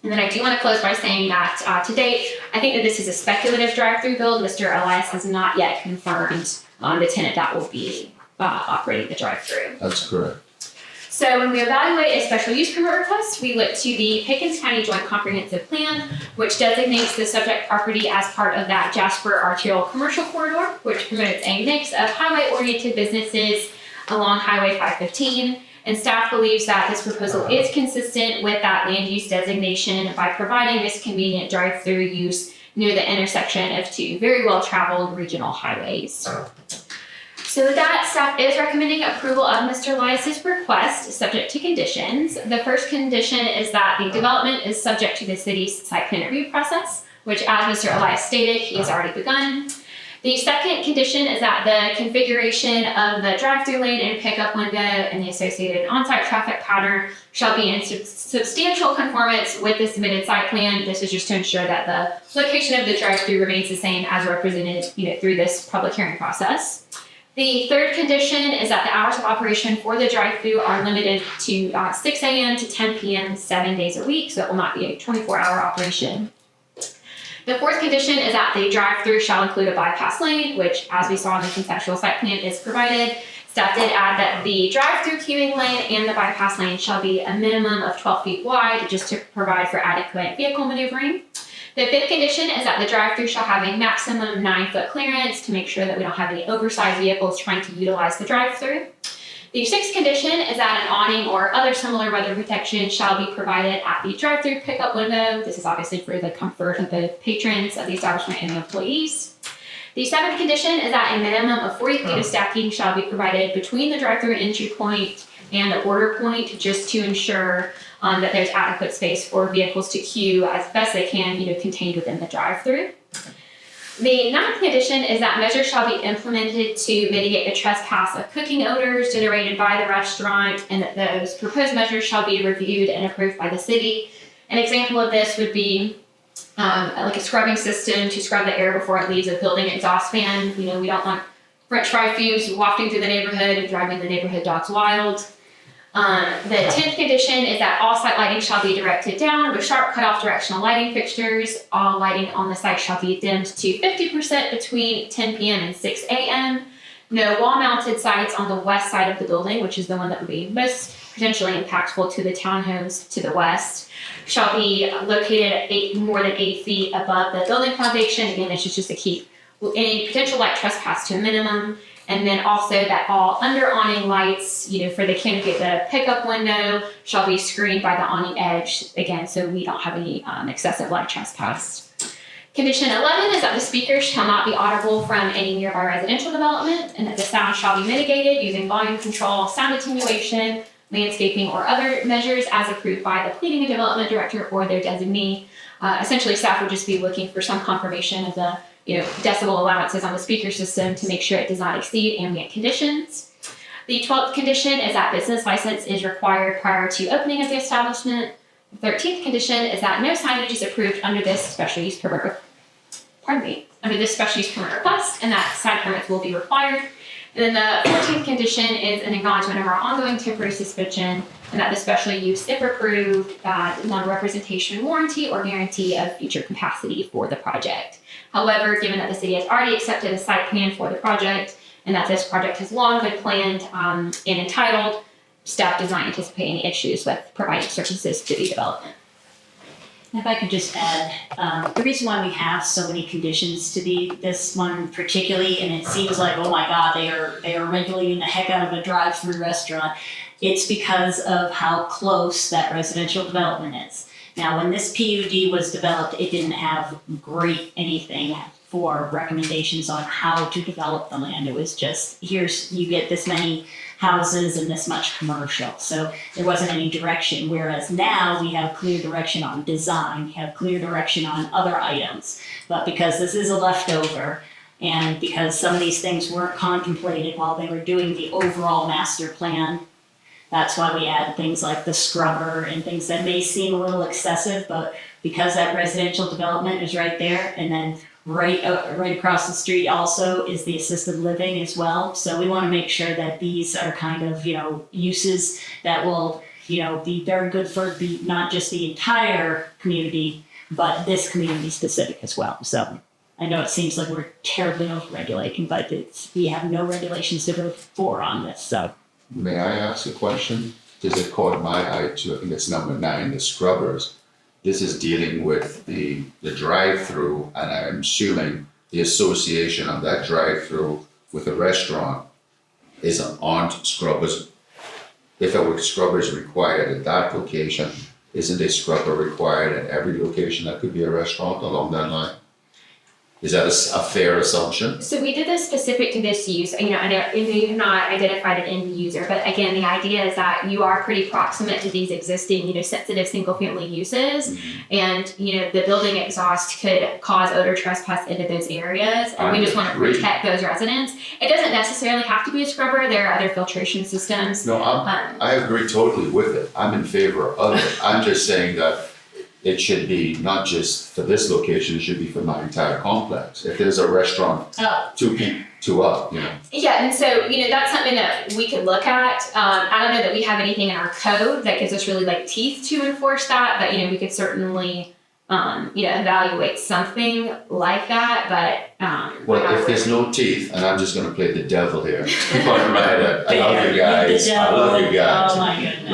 And then I do want to close by saying that to date, I think that this is a speculative drive-through build. Mr. Elias has not yet confirmed the tenant that will be operating the drive-through. That's correct. So when we evaluate a special use permit request, we look to the Pickens County Joint Comprehensive Plan, which designates the subject property as part of that Jasper arterial commercial corridor, which promotes a mix of highway-oriented businesses along Highway 515. And staff believes that this proposal is consistent with that land use designation by providing this convenient drive-through use near the intersection of two very well-traveled regional highways. So with that, staff is recommending approval of Mr. Elias's request, subject to conditions. The first condition is that the development is subject to the city's site plan review process, which, as Mr. Elias stated, he has already begun. The second condition is that the configuration of the drive-through lane and pickup window and the associated on-site traffic pattern shall be in substantial conformance with the submitted site plan. This is just to ensure that the location of the drive-through remains the same as represented, through this public hearing process. The third condition is that the hours of operation for the drive-through are limited to 6 a.m. to 10 p.m. 7 days a week, so it will not be a 24-hour operation. The fourth condition is that the drive-through shall include a bypass lane, which, as we saw in the conceptual site plan, is provided. Staff did add that the drive-through queuing lane and the bypass lane shall be a minimum of 12 feet wide, just to provide for adequate vehicle maneuvering. The fifth condition is that the drive-through shall have a maximum 9-foot clearance to make sure that we don't have any oversized vehicles trying to utilize the drive-through. The sixth condition is that an awning or other similar weather protection shall be provided at the drive-through pickup window. This is obviously for the comfort of the patrons of the establishment and the employees. The seventh condition is that a minimum of 40 feet of stacking shall be provided between the drive-through entry point and the order point, just to ensure that there's adequate space for vehicles to queue as best they can, contained within the drive-through. The ninth condition is that measures shall be implemented to mitigate the trespass of cooking odors generated by the restaurant, and that those proposed measures shall be reviewed and approved by the city. An example of this would be like a scrubbing system to scrub the air before it leaves a building exhaust fan. We don't want French fry fumes wafting through the neighborhood and driving the neighborhood dogs wild. The 10th condition is that all site lighting shall be directed down with sharp cutoff directional lighting fixtures. All lighting on the site shall be dimmed to 50% between 10 p.m. and 6 a.m. No wall-mounted sites on the west side of the building, which is the one that would be most potentially impactful to the townhomes to the west, shall be located more than 8 feet above the building foundation. Again, this is just to keep any potential light trespass to a minimum. And then also that all under awning lights, for the canopy of the pickup window shall be screened by the awning edge, again, so we don't have any excessive light trespass. Condition 11 is that the speakers shall not be audible from any nearby residential development, and that the sound shall be mitigated using volume control, sound attenuation, landscaping, or other measures as approved by the planning and development director or their designee. Essentially, staff would just be looking for some confirmation of the decibel allowances on the speaker system to make sure it does not exceed ambient conditions. The 12th condition is that business license is required prior to opening of the establishment. The 13th condition is that no signage is approved under this special use permit. Under this special use permit request, and that sign permits will be required. And then the 14th condition is an acknowledgement of our ongoing temporary suspension, and that the special use, if approved, non-representation warranty or guarantee of future capacity for the project. However, given that the city has already accepted a site plan for the project, and that this project has long been planned and entitled, staff does not anticipate any issues with providing services to the development. If I could just add, the reason why we have so many conditions to this one particularly, and it seems like, oh my God, they are regulating the heck out of a drive-through restaurant, it's because of how close that residential development is. Now, when this PUD was developed, it didn't have great anything for recommendations on how to develop the land. It was just, you get this many houses and this much commercial. So there wasn't any direction. Whereas now we have clear direction on design, we have clear direction on other items. But because this is a leftover, and because some of these things weren't contemplated while they were doing the overall master plan, that's why we add things like the scrubber and things that may seem a little excessive, but because that residential development is right there, and then right across the street also is the assisted living as well. So we want to make sure that these are kind of, uses that will, be very good for not just the entire community, but this community specific as well. So I know it seems like we're terribly over-regulating, but we have no regulations to go for on this, so. May I ask a question? Does it caught my eye too? I think it's number 9, the scrubbers. This is dealing with the drive-through, and I'm assuming the association of that drive-through with a restaurant aren't scrubbers. If a scrubber is required at that location, isn't a scrubber required at every location that could be a restaurant along that line? Is that a fair assumption? So we did this specific to this use. I know you have not identified an end user, but again, the idea is that you are pretty proximate to these existing, sensitive single-family uses, and the building exhaust could cause odor trespass into those areas, and we just want to protect those residents. It doesn't necessarily have to be a scrubber. There are other filtration systems. No, I agree totally with it. I'm in favor of it. I'm just saying that it should be not just for this location, it should be for my entire complex. If there's a restaurant, two up. Yeah, and so, that's something that we could look at. I don't know that we have anything in our code that gives us really teeth to enforce that, but, we could certainly, evaluate something like that, but. Well, if there's no teeth, and I'm just gonna play the devil here. I love you guys, Oh my goodness.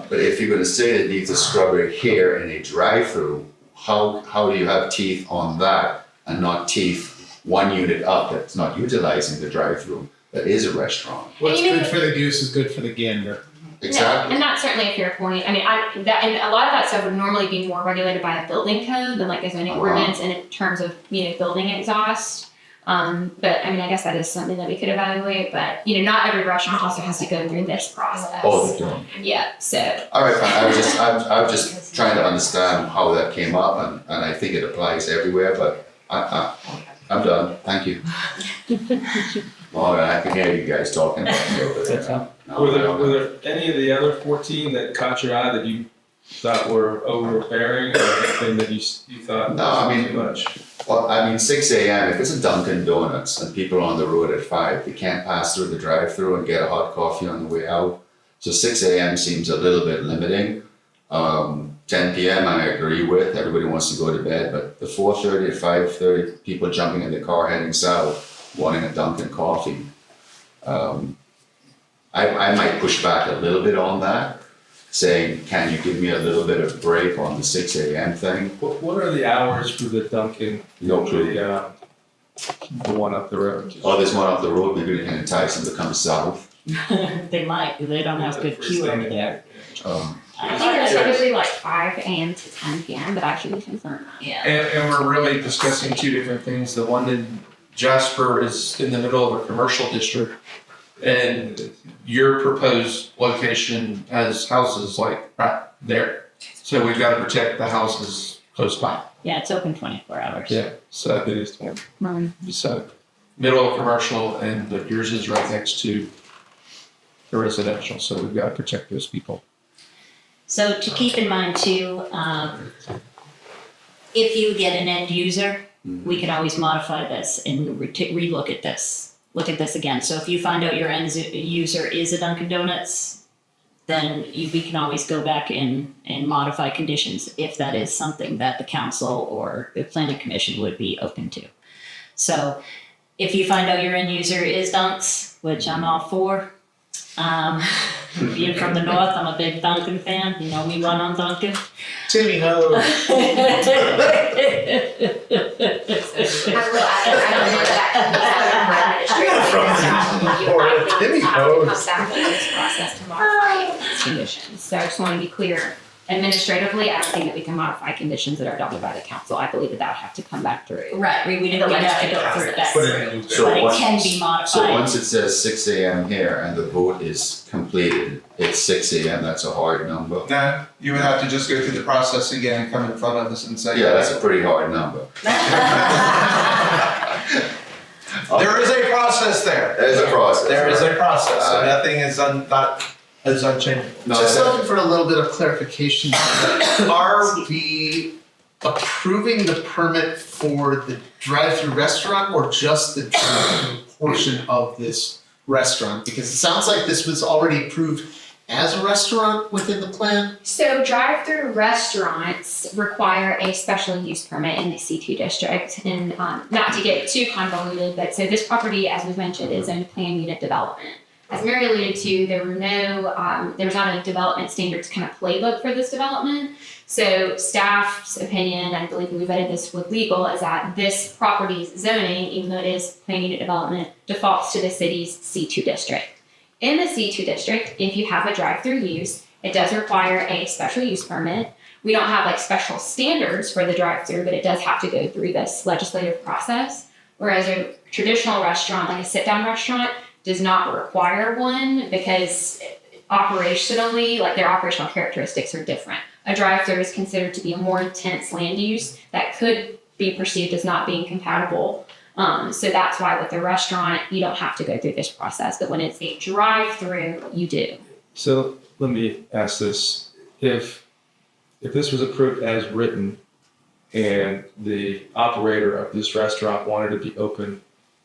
But if you're gonna say it needs a scrubber here in a drive-through, how do you have teeth on that and not teeth 1 unit up that's not utilizing the drive-through, that is a restaurant? What's good for the goose is good for the gander. Exactly. No, and that's certainly a fair point. I mean, and a lot of that stuff would normally be more regulated by a building code than a zoning ordinance, and in terms of building exhaust. But I guess that is something that we could evaluate. But not every restaurant also has to go through this process. Oh, they don't. Yeah. So. All right, fine. I was just trying to understand how that came up, and I think it applies everywhere. But I'm done. Thank you. Well, I can hear you guys talking about me over there. Were there any of the other 14 that caught your eye that you thought were overbearing, or anything that you thought was too much? Well, 6 a.m., if it's a Dunkin' Donuts and people are on the road at 5, they can't pass through the drive-through and get a hot coffee on the way out. So 6 a.m. seems a little bit limiting. 10 p.m. I agree with, everybody wants to go to bed, but the 4:30 to 5:30, people jumping in the car heading south, wanting a Dunkin' coffee. I might push back a little bit on that, saying, can you give me a little bit of break on the 6 a.m. thing? What are the hours for the Dunkin'? No clue. The one up the road. Oh, there's one up the road, maybe we can entice them to come south. They might, because they don't have good queue over there. I think it's typically 5 a.m. to 10 p.m., but actually we confirm. Yeah. And we're really discussing two different things. The one in Jasper is in the middle of a commercial district, and your proposed location has houses right there. So we've got to protect the houses close by. Yeah, it's open 24 hours. Yeah, so It is 20. so middle of commercial, and yours is right next to the residential, so we've got to protect those people. So to keep in mind too, if you get an end user, we can always modify this and relook at this. Look at this again. So if you find out your end user is a Dunkin' Donuts, then we can always go back and modify conditions if that is something that the council or the planning commission would be open to. So if you find out your end user is Dunks, which I'm all for, being from the north, I'm a big Dunkin' fan. We run on Dunkin'. Timmy Ho. I don't know that. Timmy Ho. Comes back with this process to modify conditions. So I just want to be clear. Administratively, I don't think that we can modify conditions that are adopted by the council. I believe that would have to come back through. Right, we didn't have to go through that. So But it can be modified. So once it says 6 a.m. here and the vote is completed, it's 6 a.m., that's a hard number. No, you would have to just go through the process again and come in front of us and say. Yeah, that's a pretty hard number. There is a process there. There's a process. There is right? a process, so nothing is unchangeable. No, Just that- looking for a little bit of clarification. Are we approving the permit for the drive-through restaurant or just the drive-through portion of this restaurant? Because it sounds like this was already approved as a restaurant within the plan. So drive-through restaurants require a special use permit in the C2 district. And not to get too convoluted, but so this property, as was mentioned, is in planned unit development. As Mary alluded to, there was not a development standards kind of playbook for this development. So staff's opinion, I believe we vetted this with legal, is that this property's zoning, even though it is planned unit development, defaults to the city's C2 district. In the C2 district, if you have a drive-through use, it does require a special use permit. We don't have like special standards for the drive-through, but it does have to go through this legislative process. Whereas a traditional restaurant, like a sit-down restaurant, does not require one because operationally, like their operational characteristics are different. A drive-through is considered to be a more intense land use that could be perceived as not being compatible. So that's why with the restaurant, you don't have to go through this process. But when it's a drive-through, you do. So let me ask this. If this was approved as written and the operator of this restaurant wanted to be open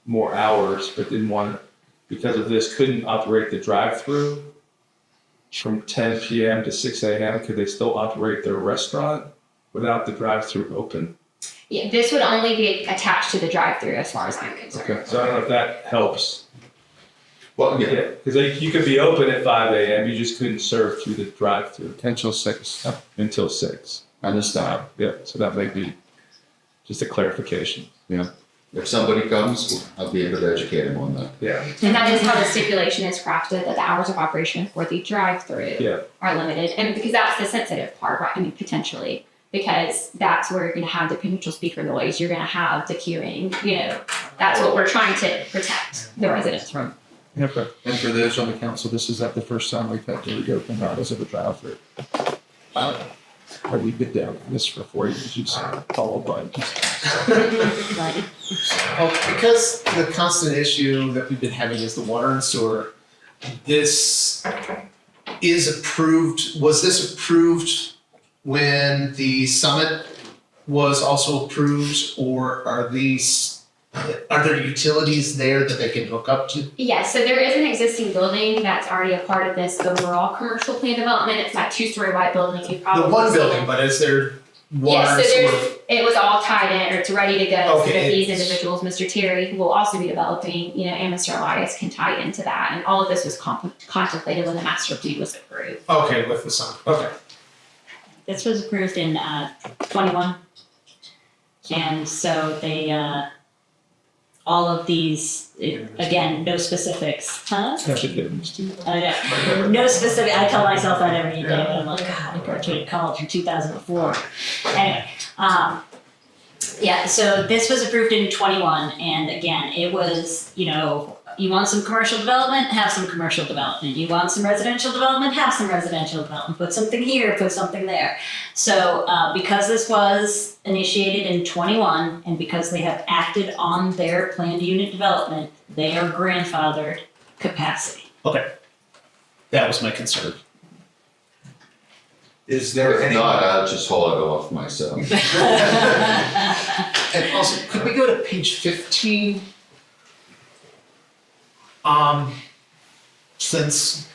more hours, but didn't want, because of this, couldn't operate the drive-through from 10 p.m. to 6 a.m., could they still operate their restaurant without the drive-through open? Yeah, this would only be attached to the drive-through as far as I'm concerned. Okay, so I don't know if that helps. Well, Yeah, because you could be open at 5 a.m., you just couldn't serve through the drive-through. Until 6. Until 6. I understand. Yeah, so that may be just a clarification. Yeah. If somebody comes, I'll be able to educate them on that. Yeah. And that is how the stipulation is crafted, that the hours of operation for the drive-through are limited. And because that's the sensitive part, right? I mean, potentially, because that's where you're going to have the potential speaker noise, you're going to have the queuing, that's what we're trying to protect the residents from. Okay. And for those on the council, this is not the first time we've had to reopen hours of a drive-through. Wow. We've been down this for 4 years, you followed by. Well, because the constant issue that we've been having is the water and sewer, this is approved, was this approved when the summit was also approved, or are there utilities there that they can hook up to? Yes, so there is an existing building that's already a part of this overall commercial plan development. It's that 2-story white building. You probably The one seen building, it. but is there water Yes, and so sewer? it was all tied in, or it's ready to go. So Okay, that these it's- individuals, Mr. Terry, who will also be developing, and Mr. Elias can tie into that. And all of this was contemplated when the master plan was approved. Okay, with the summit, okay. This was approved in 21. And so they, all of these, again, no specifics, huh? That's a difference too. I know. No specific, I tell myself that every day, but I'm like, God, I graduated college in 2004. Anyway, yeah, so this was approved in 21, and again, it was, you want some commercial development, have some commercial development. You want some residential development, have some residential development. Put something here, put something there. So because this was initiated in 21, and because they have acted on their planned unit development, they are grandfathered capacity. Okay. That was my concern. Is there If not, I'll just haul it off myself. And also, could we go to page 15? Since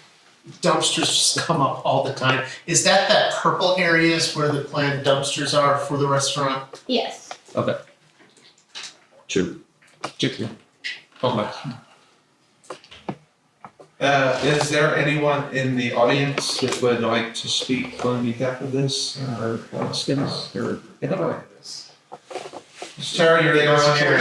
dumpsters just come up all the time, is that purple areas where the planned dumpsters are for the restaurant? Yes. Okay. Two. Is there anyone in the audience that would like to speak on behalf of this? Or questions? Or anybody? Terry, you're the only one here.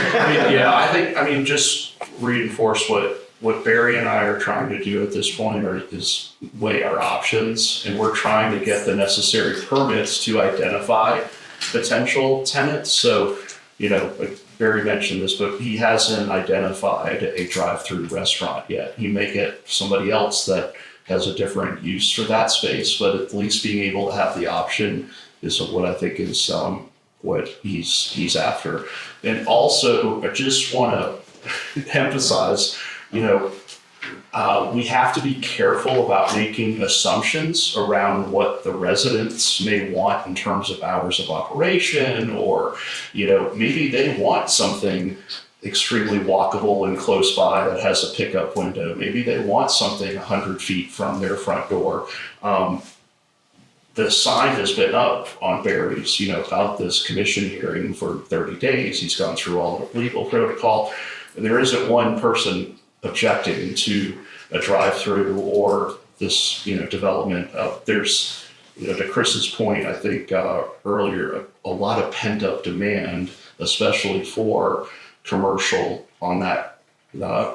I mean, just reinforce what Barry and I are trying to do at this point is weigh our options, and we're trying to get the necessary permits to identify potential tenants. So, Barry mentioned this, but he hasn't identified a drive-through restaurant yet. He may get somebody else that has a different use for that space, but at least being able to have the option is what I think is what he's after. And also, I just want to emphasize, We have to be careful about making assumptions around what the residents may want in terms of hours of operation, or, maybe they want something extremely walkable and close by that has a pickup window. Maybe they want something 100 feet from their front door. The sign has been up on Barry's, about this commission hearing for 30 days. He's gone through all the legal protocol. And there isn't one person objecting to a drive-through or this, development. There's, to Chris's point, I think earlier, a lot of pent-up demand, especially for commercial on that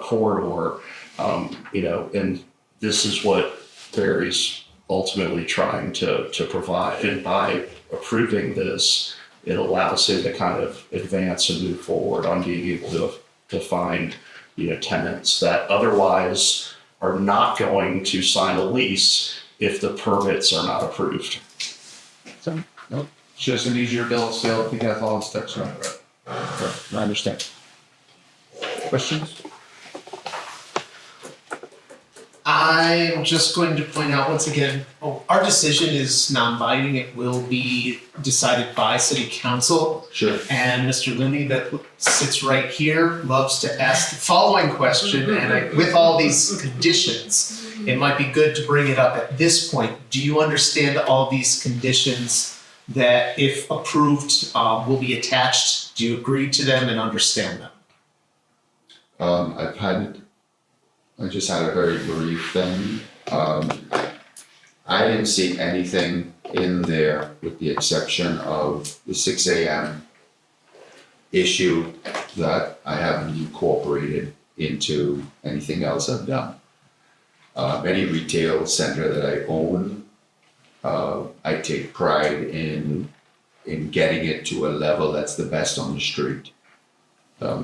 corridor, and this is what Barry's ultimately trying to provide. And by approving this, it allows him to kind of advance and move forward on being able to find, tenants that otherwise are not going to sign a lease if the permits are not approved. So, no, It's just an easier bill of sale if he has all his steps right. I understand. Questions? I'm just going to point out once again, our decision is non-binding. It will be decided by city council. Sure. And Mr. Linney, that sits right here, loves to ask the following question. And with all these conditions, it might be good to bring it up at this point. Do you understand all these conditions that, if approved, will be attached? Do you agree to them and understand them? I just had a very brief thing. I didn't see anything in there with the exception of the 6 a.m. issue that I haven't incorporated into anything else I've done. Any retail center that I own, I take pride in getting it to a level that's the best on the street.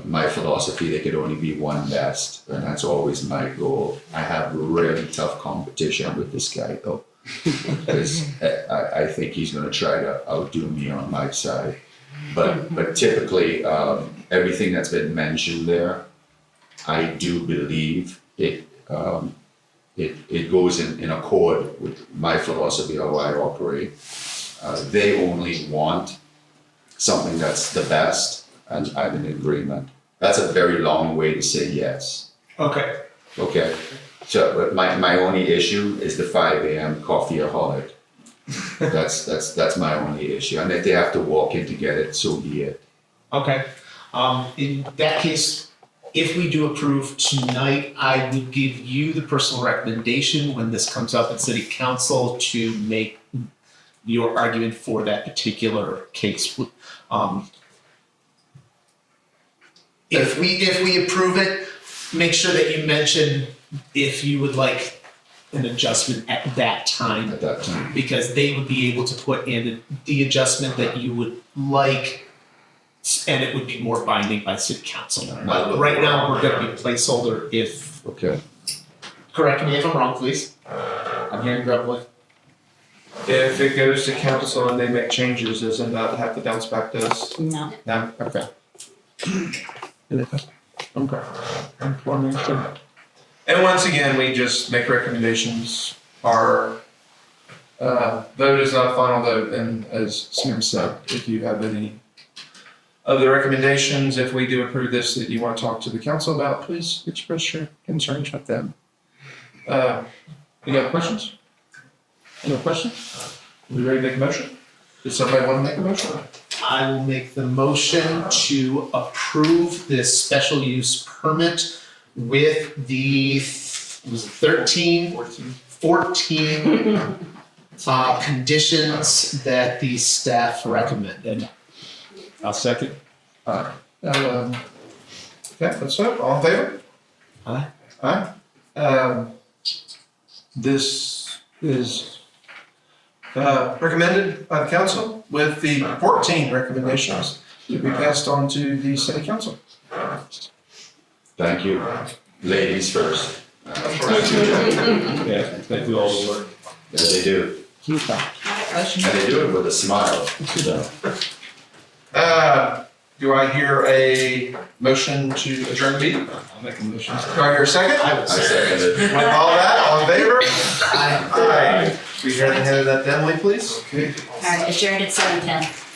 My philosophy, there could only be one best, and that's always my goal. I have really tough competition with this guy though, because I think he's going to try to outdo me on my side. But typically, everything that's been mentioned there, I do believe it goes in accord with my philosophy of how I operate. They only want something that's the best. And I'm in agreement. That's a very long way to say yes. Okay. Okay. So, but my only issue is the 5 a.m. coffeeaholic. That's my only issue. And if they have to walk in to get it, so be it. Okay. In that case, if we do approve tonight, I would give you the personal recommendation when this comes up at city council to make your argument for that particular case. If we approve it, make sure that you mention if you would like an adjustment at that time. At that time. Because they would be able to put in the adjustment that you would like, and it would be more binding by city council. But right now, we're gonna be placeholder if, Okay. correct me if I'm wrong, please. I'm hearing grumbling. If it goes to council and they make changes, doesn't that have to bounce back to us? No. No. Okay. Okay. And once again, we just make recommendations. Our vote is not a final vote, and as Sam said, if you have any of the recommendations, if we do approve this, that you want to talk to the council about, please express your concerns with them. You got questions? Any questions? We ready to make a motion? Does somebody want to make a motion? I will make the motion to approve this special use permit with the, was it 14 conditions that the staff recommended. I'll second. Okay, let's vote. All in favor? Aye. Aye. This is recommended by the council with the 14 recommendations to be passed on to the city council. Thank you. Ladies first. Yeah, they do all the work. Yeah, they do. And they do it with a smile. So. Do I hear a motion to adjourn the meeting? I'll make a motion. Do I hear a second? I second it. With all that, all in favor? Aye. We hear the hand of that, Emily, please. All right, adjourned at 7:10.